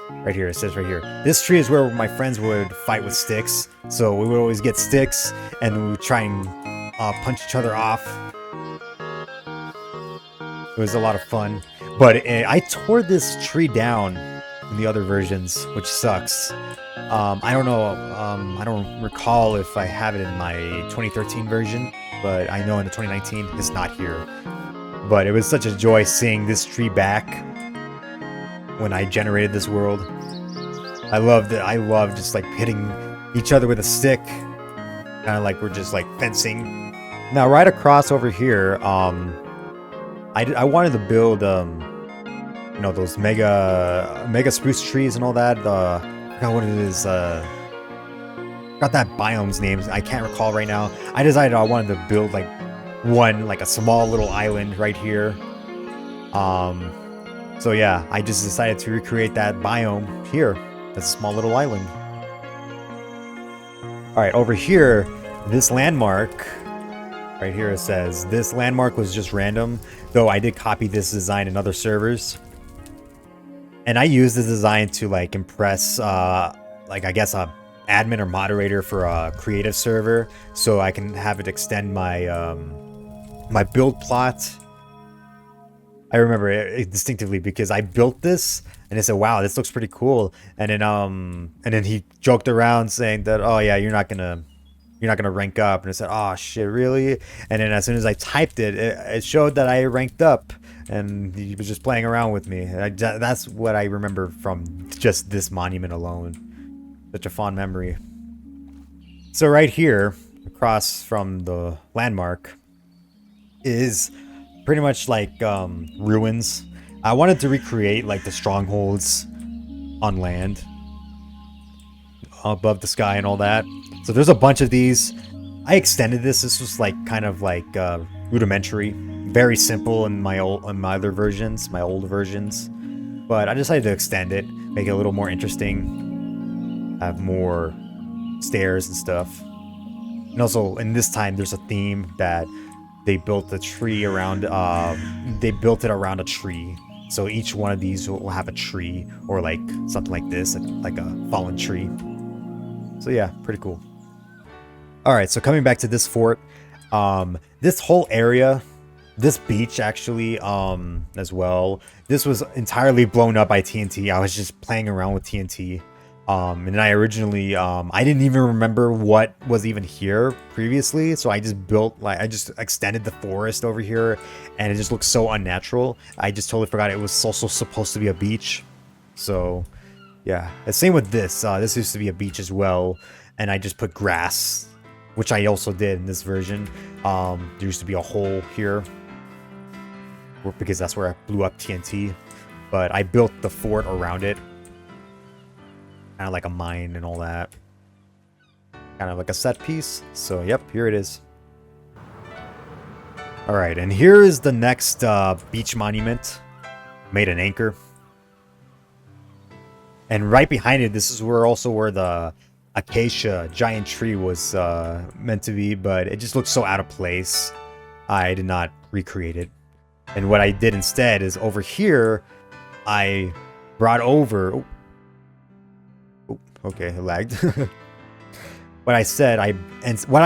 right here. It says right here. This tree is where my friends would fight with sticks. So we would always get sticks and we would try and punch each other off. It was a lot of fun. But I tore this tree down in the other versions, which sucks. I don't know, I don't recall if I have it in my 2013 version, but I know in the 2019 it's not here. But it was such a joy seeing this tree back when I generated this world. I loved it. I love just like hitting each other with a stick, kind of like we're just like fencing. Now right across over here, I wanted to build you know, those mega spruce trees and all that. I forgot what it is. Got that biome's names. I can't recall right now. I decided I wanted to build like a small little island right here. So yeah, I just decided to recreate that biome here. That's a small little island. All right, over here, this landmark. Right here it says this landmark was just random, though I did copy this design in other servers. And I use this design to like impress like I guess a admin or moderator for a creative server, so I can have it extend my my build plot. I remember it distinctly because I built this and I said, "Wow, this looks pretty cool." And then he joked around saying that, "Oh yeah, you're not gonna rank up." And I said, "Oh shit, really?" And then as soon as I typed it, it showed that I ranked up. And he was just playing around with me. That's what I remember from just this monument alone. Such a fond memory. So right here, across from the landmark, is pretty much like ruins. I wanted to recreate like the strongholds on land, above the sky and all that. So there's a bunch of these. I extended this. This was like kind of like rudimentary. Very simple in my other versions, my old versions, but I decided to extend it, make it a little more interesting, have more stairs and stuff. And also, in this time, there's a theme that they built the tree around. They built it around a tree, so each one of these will have a tree or like something like this, like a fallen tree. So yeah, pretty cool. All right, so coming back to this fort, this whole area. This beach actually, as well, this was entirely blown up by TNT. I was just playing around with TNT. And I originally, I didn't even remember what was even here previously. So I just built, like, I just extended the forest over here and it just looks so unnatural. I just totally forgot it was also supposed to be a beach. So yeah, the same with this. This used to be a beach as well. And I just put grass, which I also did in this version. There used to be a hole here, because that's where I blew up TNT, but I built the fort around it, kind of like a mine and all that, kind of like a set piece. So yep, here it is. All right, and here is the next beach monument. Made an anchor, and right behind it, this is where the acacia giant tree was meant to be, but it just looked so out of place. I did not recreate it. And what I did instead is over here, I brought over... Oh, okay, it lagged. What I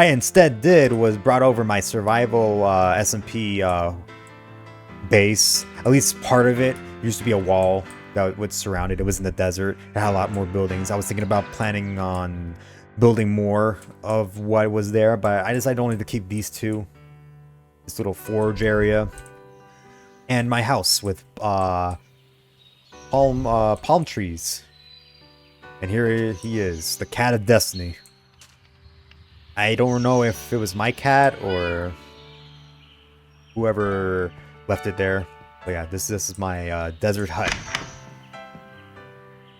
instead did was brought over my survival SMP base. At least part of it used to be a wall that would surround it. It was in the desert. It had a lot more buildings. I was thinking about planning on building more of what was there, but I decided only to keep these two. This little forge area. And my house with palm trees. And here he is, the Cat of Destiny. I don't know if it was my cat or whoever left it there. But yeah, this is my desert hut.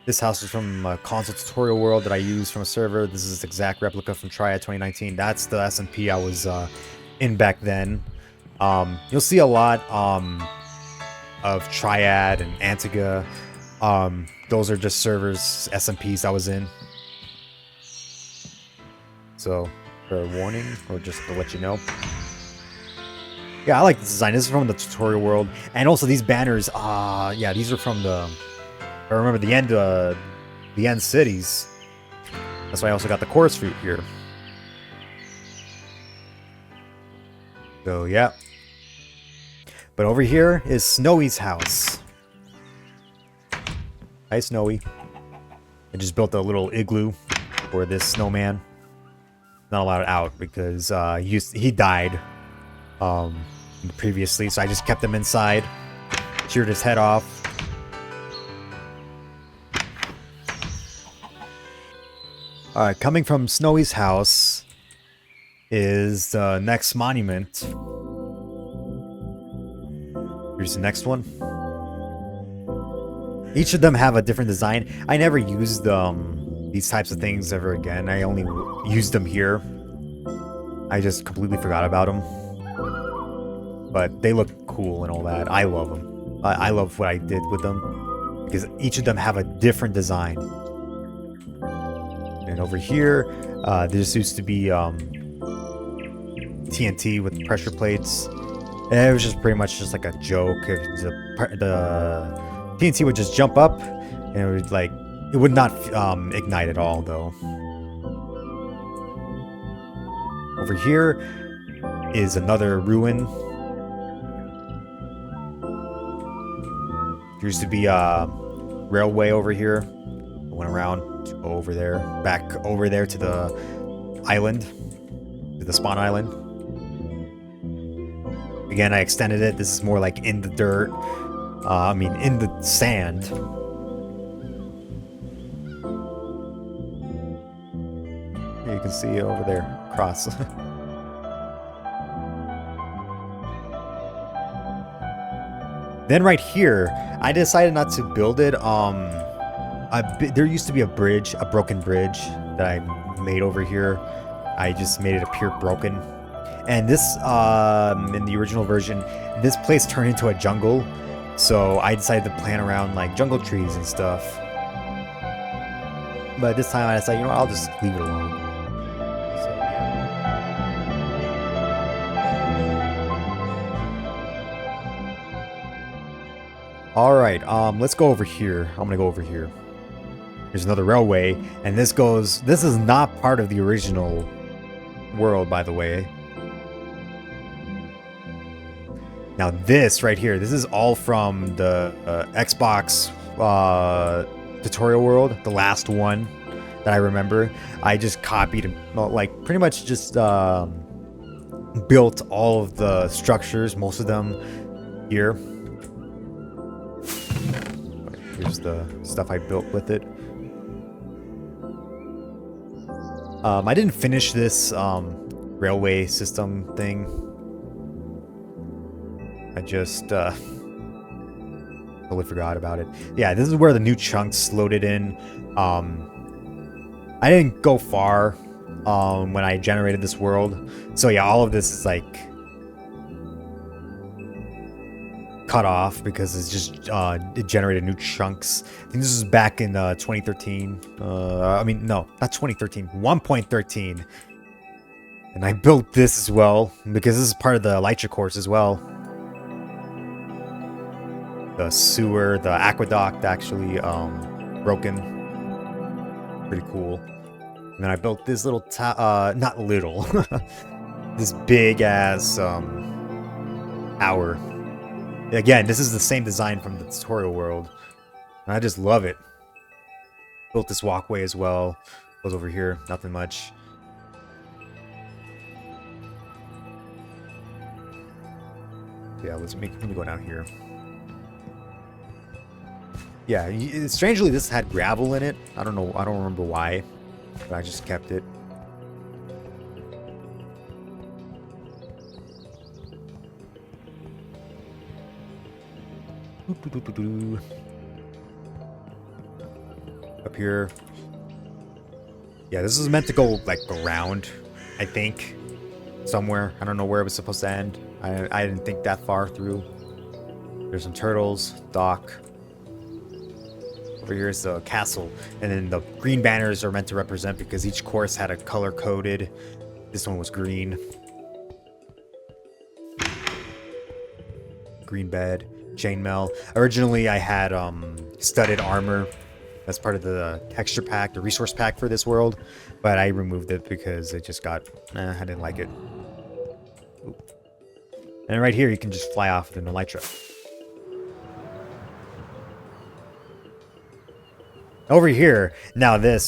This house is from a console tutorial world that I used from a server. This is the exact replica from Triad 2019. That's the SMP I was in back then. You'll see a lot of Triad and Antigua. Those are just servers, SMPs I was in. So, for a warning, or just to let you know. Yeah, I like this design. This is from the tutorial world. And also these banners, yeah, these are from the... I remember the end cities. That's why I also got the chorus fruit here. So, yeah. But over here is Snowy's house. Hi, Snowy. I just built a little igloo for this snowman. Not allowed out because he died previously, so I just kept him inside. Sheared his head off. Alright, coming from Snowy's house is the next monument. Here's the next one. Each of them have a different design. I never used these types of things ever again. I only used them here. I just completely forgot about them. But they look cool and all that. I love them. I love what I did with them. Because each of them have a different design. And over here, this used to be TNT with pressure plates. And it was just pretty much just like a joke. The TNT would just jump up and it would like... It would not ignite at all, though. Over here is another ruin. There used to be a railway over here. I went around to go over there, back over there to the island, to the spawn island. Again, I extended it. This is more like in the dirt. I mean, in the sand. You can see it over there, cross. Then right here, I decided not to build it. There used to be a bridge, a broken bridge that I made over here. I just made it appear broken. And this, in the original version, this place turned into a jungle. So I decided to plant around like jungle trees and stuff. But this time I decided, you know what, I'll just leave it alone. So, yeah. Alright, let's go over here. I'm gonna go over here. There's another railway, and this is not part of the original world, by the way. Now this right here, this is all from the Xbox tutorial world, the last one that I remember. I just copied and like pretty much just built all of the structures, most of them here. Here's the stuff I built with it. I didn't finish this railway system thing. I just totally forgot about it. Yeah, this is where the new chunks loaded in. I didn't go far when I generated this world. So yeah, all of this is like cut off because it's just it generated new chunks. I think this was back in 2013. I mean, no, not 2013, 1.13. And I built this as well because this is part of the Elytra course as well. The sewer, the aqueduct actually broken. Pretty cool. And then I built this little not little, this big ass tower. Again, this is the same design from the tutorial world, and I just love it. Built this walkway as well. Goes over here, nothing much. Yeah, let me go down here. Yeah, strangely this had gravel in it. I don't know, I don't remember why, but I just kept it. Up here. Yeah, this is meant to go like around, I think. Somewhere. I don't know where it was supposed to end. I didn't think that far through. There's some turtles, dock. Over here is the castle. And then the green banners are meant to represent because each course had a color coded. This one was green. Green bed. Chainmail. Originally I had studded armor as part of the texture pack, the resource pack for this world, but I removed it because it just got, I didn't like it. Oop. And right here you can just fly off with an Elytra. Over here, now this,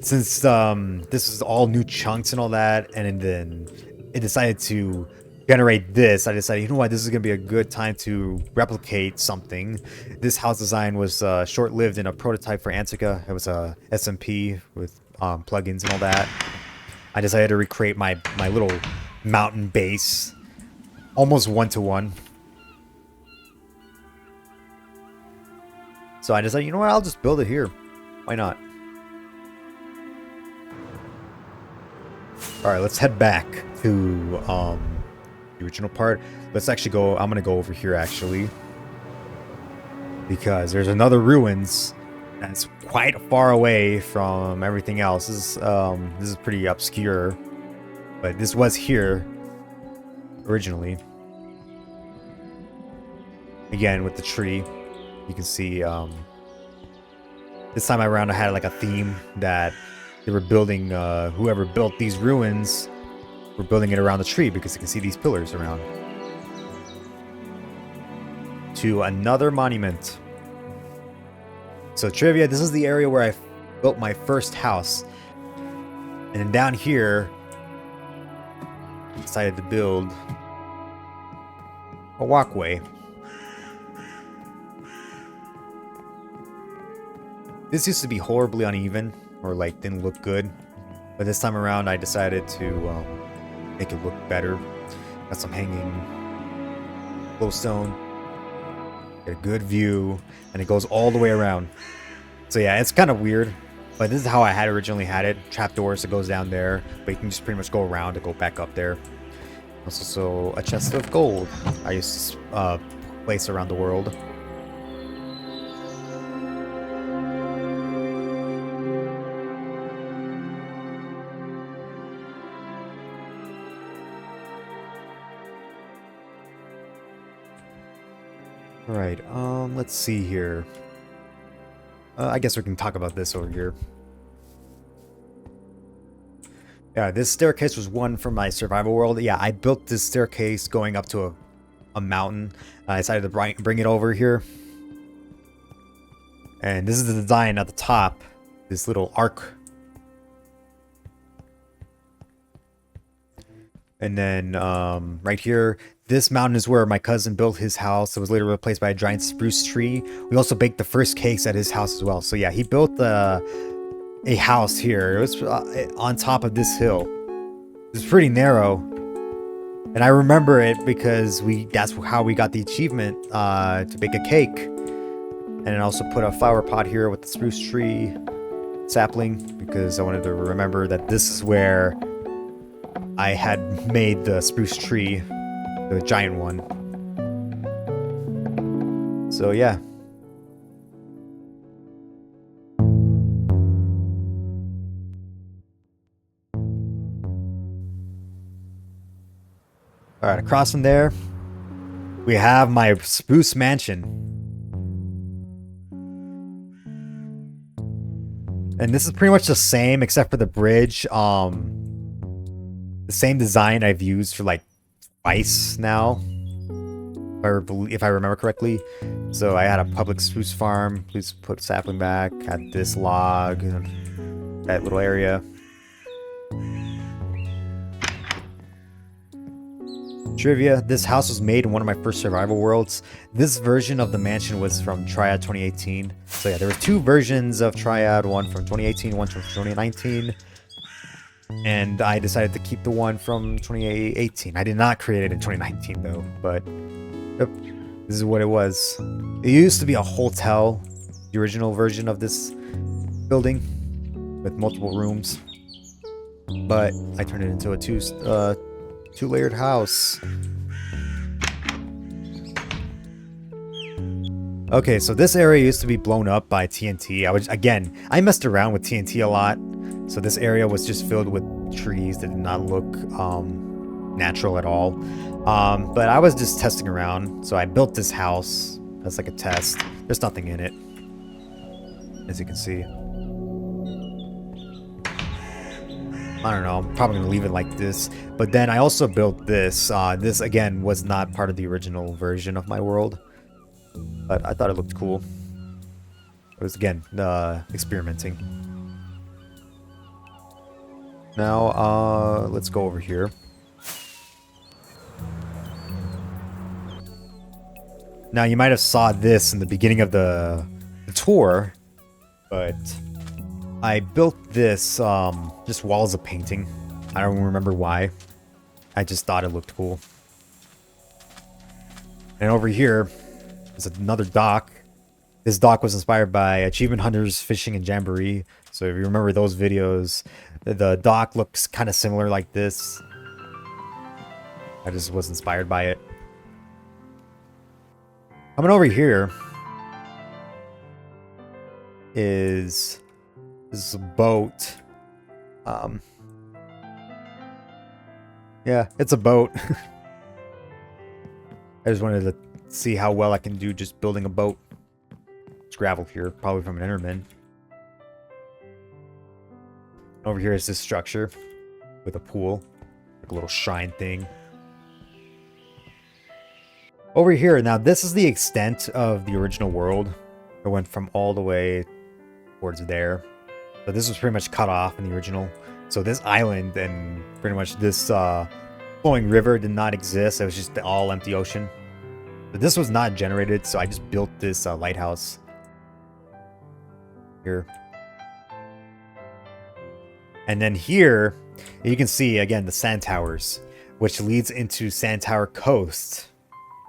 since this is all new chunks and all that, and then it decided to generate this, I decided, you know what, this is going to be a good time to replicate something. This house design was short-lived in a prototype for Antica. It was a SMP with plugins and all that. I decided to recreate my little mountain base, almost one-to-one. So I decided, you know what, I'll just build it here. Why not? Alright, let's head back to the original part. Let's actually go, I'm gonna go over here actually, because there's another ruins that's quite far away from everything else. This is pretty obscure, but this was here originally. Again with the tree, you can see this time around I had like a theme that they were building, whoever built these ruins were building it around the tree because you can see these pillars around. To another monument. So trivia, this is the area where I built my first house. And then down here, I decided to build a walkway. This used to be horribly uneven, or like didn't look good. But this time around I decided to make it look better. Got some hanging glowstone. Get a good view, and it goes all the way around. So yeah, it's kind of weird, but this is how I had originally had it. Trapdoors that goes down there, but you can just pretty much go around and go back up there. Also a chest of gold I used to place around the world. Alright, let's see here. I guess we can talk about this over here. Yeah, this staircase was one from my survival world. Yeah, I built this staircase going up to a mountain. I decided to bring it over here. And this is the design at the top. This little arc. And then right here, this mountain is where my cousin built his house. It was later replaced by a giant spruce tree. We also baked the first cakes at his house as well. So yeah, he built a house here. It was on top of this hill. It was pretty narrow. And I remember it because that's how we got the achievement to bake a cake. And I also put a flower pot here with the spruce tree sapling because I wanted to remember that this is where I had made the spruce tree, the giant one. So yeah. All right, across from there, we have my spruce mansion. And this is pretty much the same except for the bridge. The same design I've used for like twice now, if I remember correctly. So I had a public spruce farm. Please put sapling back. Had this log, that little area. Trivia, this house was made in one of my first survival worlds. This version of the mansion was from Triad 2018. So yeah, there were two versions of Triad, one from 2018, one from 2019. And I decided to keep the one from 2018. I did not create it in 2019 though, but yep, this is what it was. It used to be a hotel, the original version of this building with multiple rooms. But I turned it into a two-layered house. Okay, so this area used to be blown up by TNT. I messed around with TNT a lot. So this area was just filled with trees that did not look natural at all. But I was just testing around. So I built this house as like a test. There's nothing in it, as you can see. I don't know, I'm probably gonna leave it like this. But then I also built this. This again was not part of the original version of my world, but I thought it looked cool. It was again experimenting. Now let's go over here. Now you might have saw this in the beginning of the tour, but I built this just walls of painting. I don't remember why. I just thought it looked cool. And over here is another dock. This dock was inspired by Achievement Hunters Fishing and Jamboree. So if you remember those videos, the dock looks kind of similar like this. I just was inspired by it. Coming over here is this boat. Yeah, it's a boat. I just wanted to see how well I can do just building a boat. It's gravel here, probably from an Enderman. Over here is this structure with a pool, like a little shrine thing. Over here, now this is the extent of the original world. It went from all the way towards there. So this was pretty much cut off in the original. So this island and pretty much this flowing river did not exist. It was just the all empty ocean. But this was not generated, so I just built this lighthouse here. And then here, you can see, again, the sand towers, which leads into Sand Tower Coast.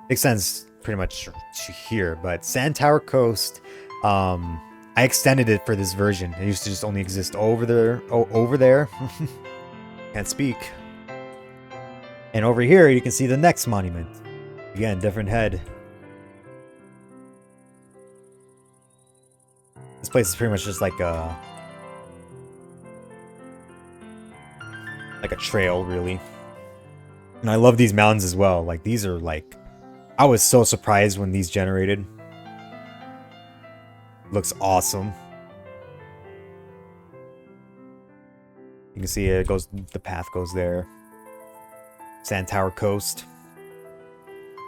Extends pretty much to here, but Sand Tower Coast, I extended it for this version. It used to just only exist over there. Over there. Can't speak. And over here, you can see the next monument. Again, different head. This place is pretty much just like a trail, really. And I love these mountains as well. Like, these are like, I was so surprised when these generated. Looks awesome. You can see it goes, the path goes there. Sand Tower Coast,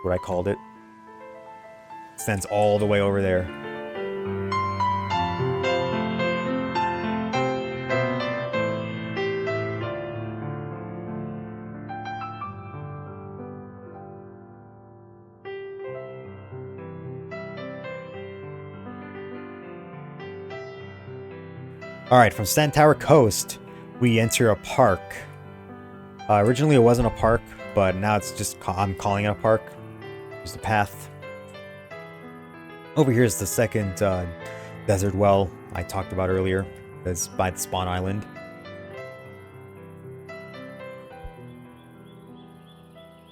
what I called it. Extends all the way over there. Alright, from Sand Tower Coast, we enter a park. Originally it wasn't a park, but now it's just, I'm calling it a park. There's the path. Over here is the second desert well I talked about earlier. That's by the spawn island.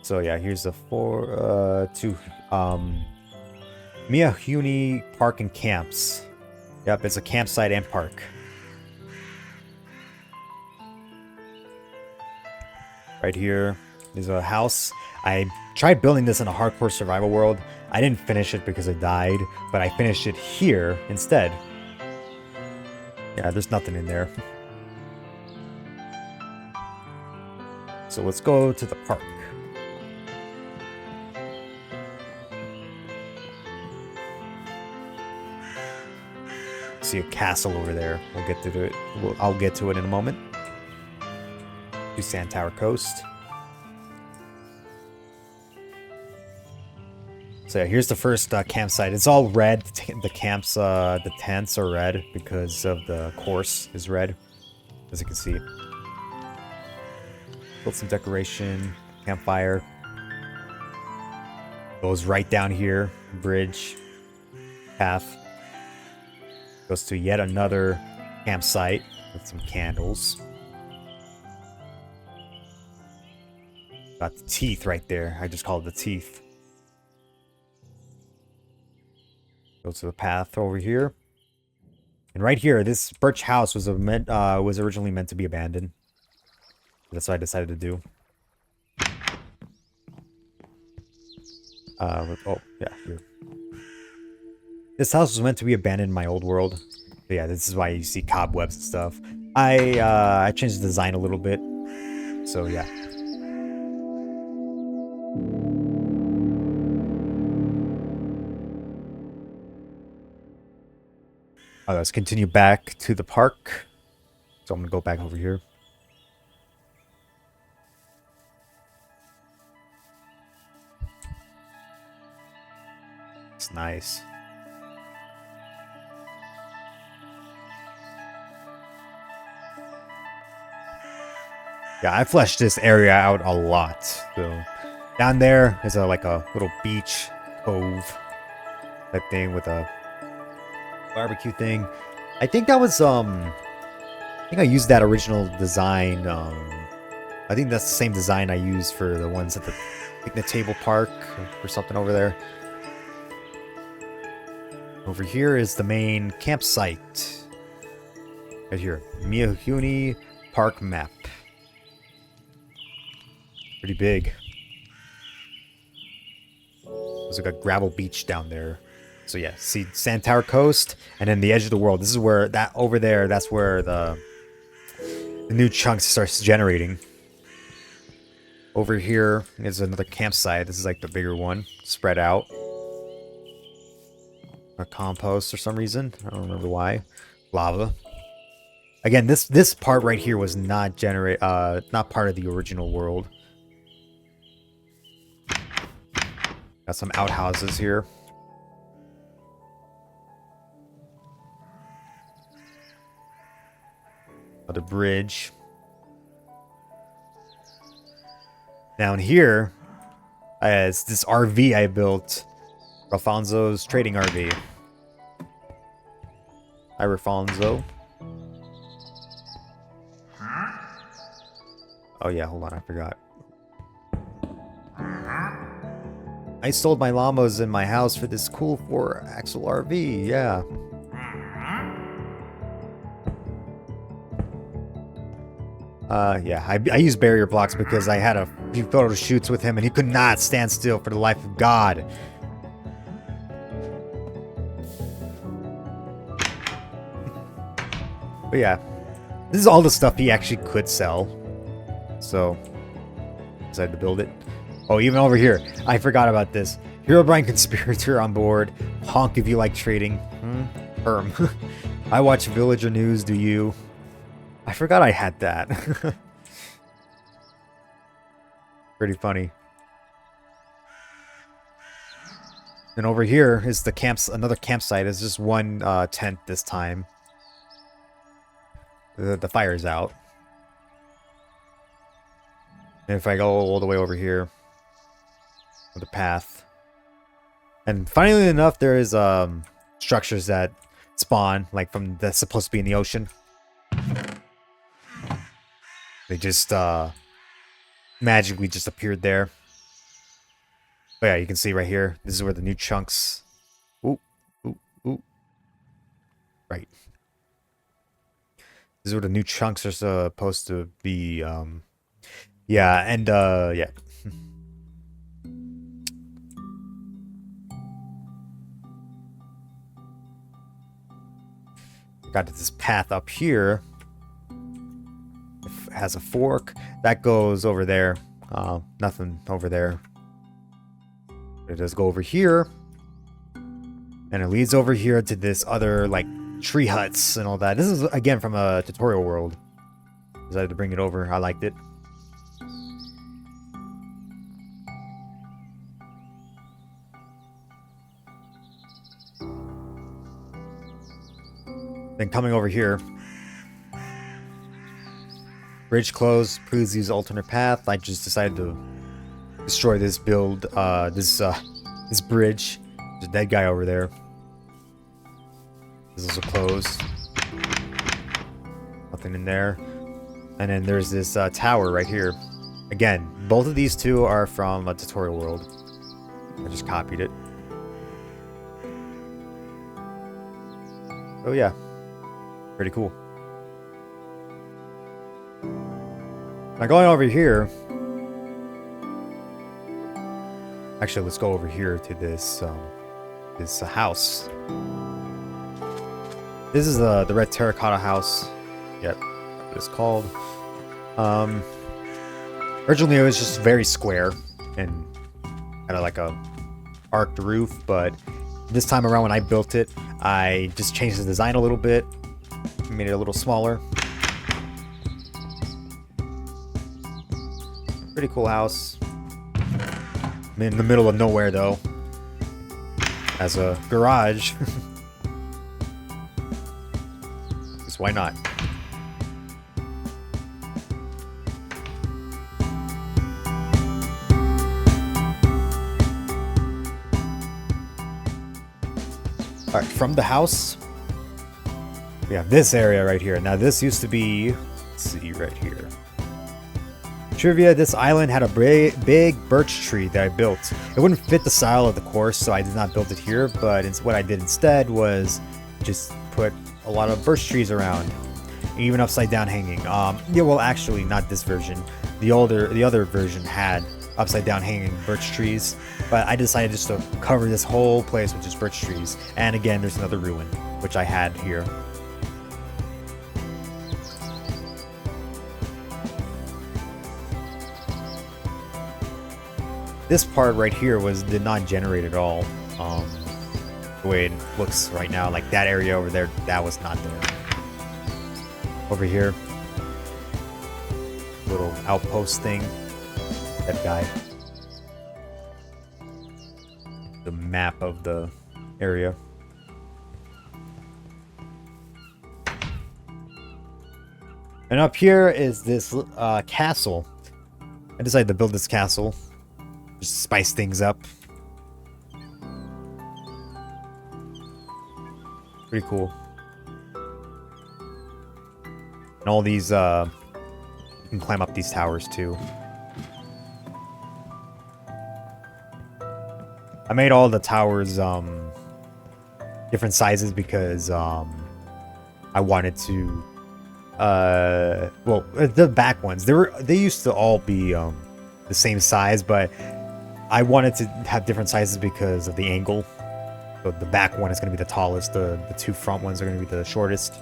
So yeah, here's the two Miahuni Park and Camps. Yep, it's a campsite and park. Right here is a house. I tried building this in a hardcore survival world. I didn't finish it because I died, but I finished it here instead. Yeah, there's nothing in there. So let's go to the park. See a castle over there. We'll get to it. I'll get to it in a moment. To Sand Tower Coast. So yeah, here's the first campsite. It's all red. The camps, the tents are red because of the course is red, as you can see. Built some decoration, campfire. Goes right down here, bridge, path. Goes to yet another campsite with some candles. Got the teeth right there. I just call it the teeth. Go to the path over here. And right here, this birch house was originally meant to be abandoned. That's what I decided to do. Oh, yeah, here. This house was meant to be abandoned in my old world. But yeah, this is why you see cobwebs and stuff. I changed the design a little bit. So yeah. Let's continue back to the park. So I'm gonna go back over here. It's nice. Yeah, I fleshed this area out a lot. So down there is like a little beach cove type thing with a barbecue thing. I think that was I think I used that original design. I think that's the same design I used for the ones at the picnic table park or something over there. Over here is the main campsite. Right here, Miahuni Park map. Pretty big. There's like a gravel beach down there. So yeah, see Sand Tower Coast, and then the edge of the world. This is where that over there. That's where the new chunks starts generating. Over here is another campsite. This is like the bigger one, spread out. A compost for some reason. I don't remember why. Lava. Again, this part right here was not not part of the original world. Got some outhouses here. Another bridge. Down here is this RV I built. Alfonso's trading RV. Hi, Alfonso. Oh yeah, hold on, I forgot. I sold my llamas in my house for this cool 4-axle RV, yeah. Yeah, I used barrier blocks because I had a few photo shoots with him and he could not stand still for the life of God. But yeah, this is all the stuff he actually could sell. So, decided to build it. Oh, even over here, I forgot about this. Herobrine Conspirator on board. Honk if you like trading. I watch Villager News, do you? I forgot I had that. Pretty funny. And over here is the another campsite. It's just one tent this time. The fire's out. And if I go all the way over here, the path. And finally enough, there is structures that spawn, like that's supposed to be in the ocean. They just magically just appeared there. But yeah, you can see right here. This is where the new chunks. Ooh, Right. This is where the new chunks are supposed to be. Yeah, and yeah. Got this path up here. It has a fork that goes over there. Nothing over there. It does go over here, and it leads over here to this other like tree huts and all that. This is again from a tutorial world. Decided to bring it over. I liked it. Then coming over here. Bridge closed. Please use alternate path. I just decided to destroy this build. This bridge. There's a dead guy over there. This is also closed. Nothing in there. And then there's this tower right here. Again, both of these two are from a tutorial world. I just copied it. Oh yeah. Pretty cool. Now going over here. Actually, let's go over here to this house. This is the red terracotta house. Yep, what it's called. Originally it was just very square and kind of like a arched roof, but this time around when I built it, I just changed the design a little bit, made it a little smaller. Pretty cool house. I'm in the middle of nowhere though. As a garage. Because why not? Alright, from the house, we have this area right here. Now this used to be, let's see right here. Trivia, this island had a big birch tree that I built. It wouldn't fit the style of the course, so I did not build it here, but what I did instead was just put a lot of birch trees around, even upside down hanging. Yeah, well actually not this version. The other version had upside down hanging birch trees, but I decided just to cover this whole place with just birch trees. And again, there's another ruin, which I had here. This part right here did not generate at all. The way it looks right now, like that area over there, that was not there. Over here, little outpost thing. That guy. The map of the area. And up here is this castle. I decided to build this castle. Just spice things up. Pretty cool. And all these, you can climb up these towers too. I made all the towers different sizes because I wanted to well, the back ones, they used to all be the same size, but I wanted to have different sizes because of the angle. So the back one is going to be the tallest, the two front ones are going to be the shortest.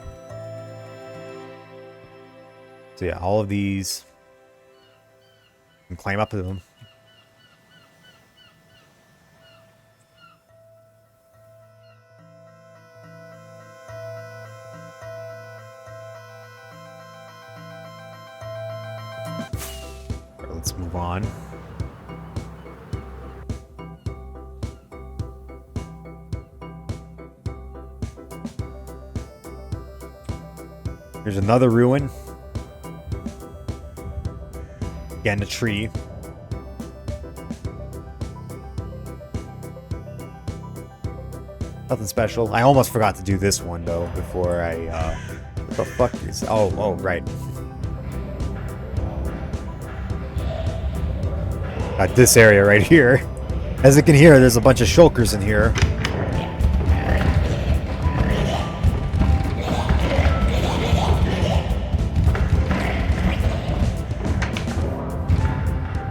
So yeah, all of these, you can climb up to them. Right, let's move on. There's another ruin. Again, a tree. Nothing special. I almost forgot to do this one though before I what the fuck is oh right. Got this area right here. As you can hear, there's a bunch of shulkers in here.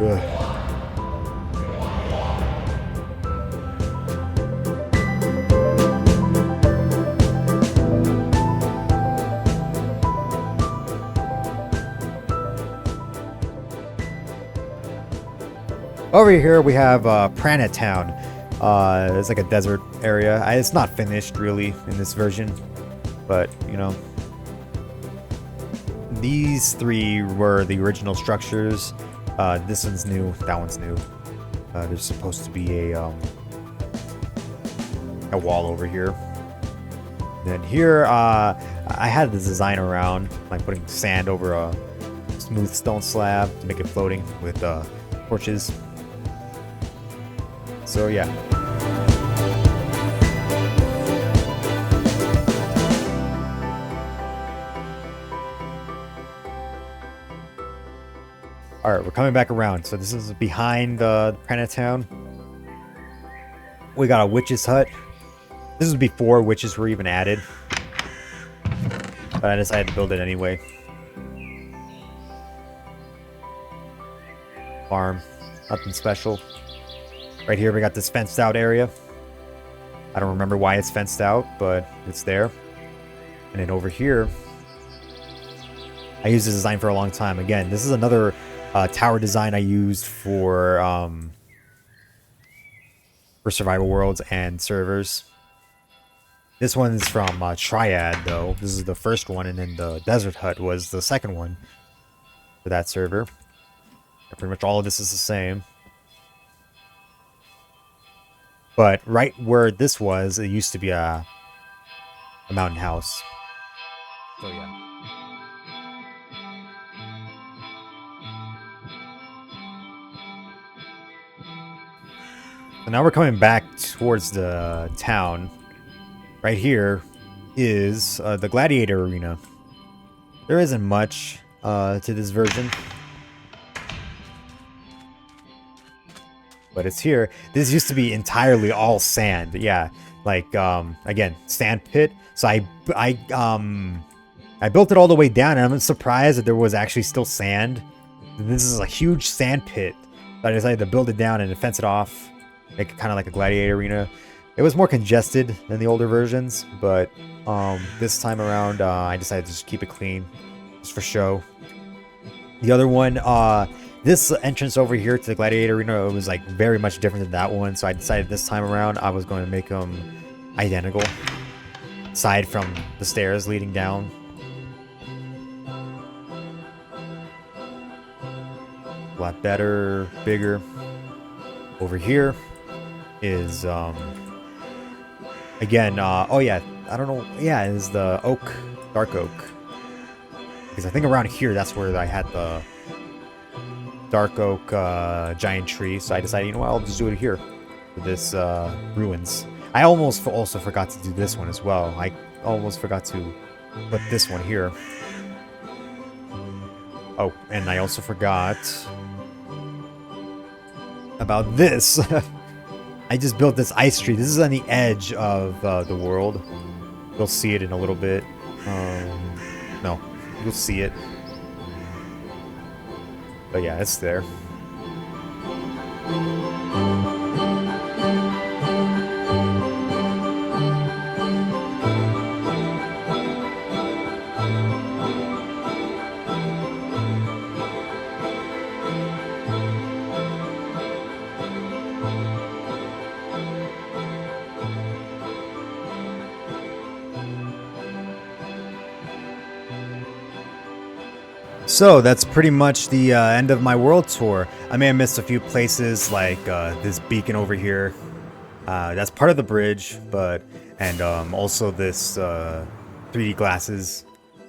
Ugh. Over here we have Planet Town. It's like a desert area. It's not finished really in this version, but you know, these three were the original structures. This one's new. That one's new. There's supposed to be a wall over here. Then here, I had the design around, like putting sand over a smooth stone slab to make it floating with torches. So yeah. Alright, we're coming back around. So this is behind the Planet Town. We got a witch's hut. This is before witches were even added. But I decided to build it anyway. Farm. Nothing special. Right here we got this fenced out area. I don't remember why it's fenced out, but it's there. And then over here, I used this design for a long time. Again, this is another tower design I used for survival worlds and servers. This one's from Triad, though. This is the first one, and then the Desert Hut was the second one for that server. And pretty much all of this is the same. But right where this was, it used to be a mountain house. So yeah. So now we're coming back towards the town. Right here is the Gladiator Arena. There isn't much to this version, but it's here. This used to be entirely all sand. Yeah, like again, sand pit. So I built it all the way down, and I'm surprised that there was actually still sand. This is a huge sand pit. So I decided to build it down and fence it off, make it kind of like a gladiator arena. It was more congested than the older versions, but this time around, I decided to just keep it clean, just for show. The other one, this entrance over here to the gladiator arena, it was like very much different than that one, so I decided this time around I was going to make them identical, aside from the stairs leading down. A lot better, bigger. Over here is again, oh yeah, I don't know, yeah, it's the oak, dark oak. Because I think around here, that's where I had the dark oak giant tree. So I decided, you know what, I'll just do it here for this ruins. I almost also forgot to do this one as well. I almost forgot to put this one here. Oh, and I also forgot about this. I just built this ice tree. This is on the edge of the world. You'll see it in a little bit. No, you'll see it. But yeah, it's there. So that's pretty much the end of my world tour. I may have missed a few places, like this beacon over here. That's part of the bridge, but and also this 3D glasses.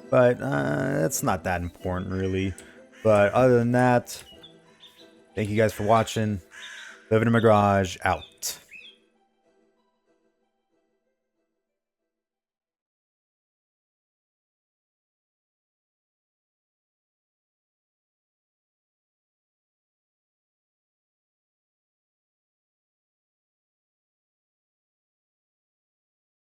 But that's not that important, really. But other than that, thank you guys for watching. Living in my garage, out.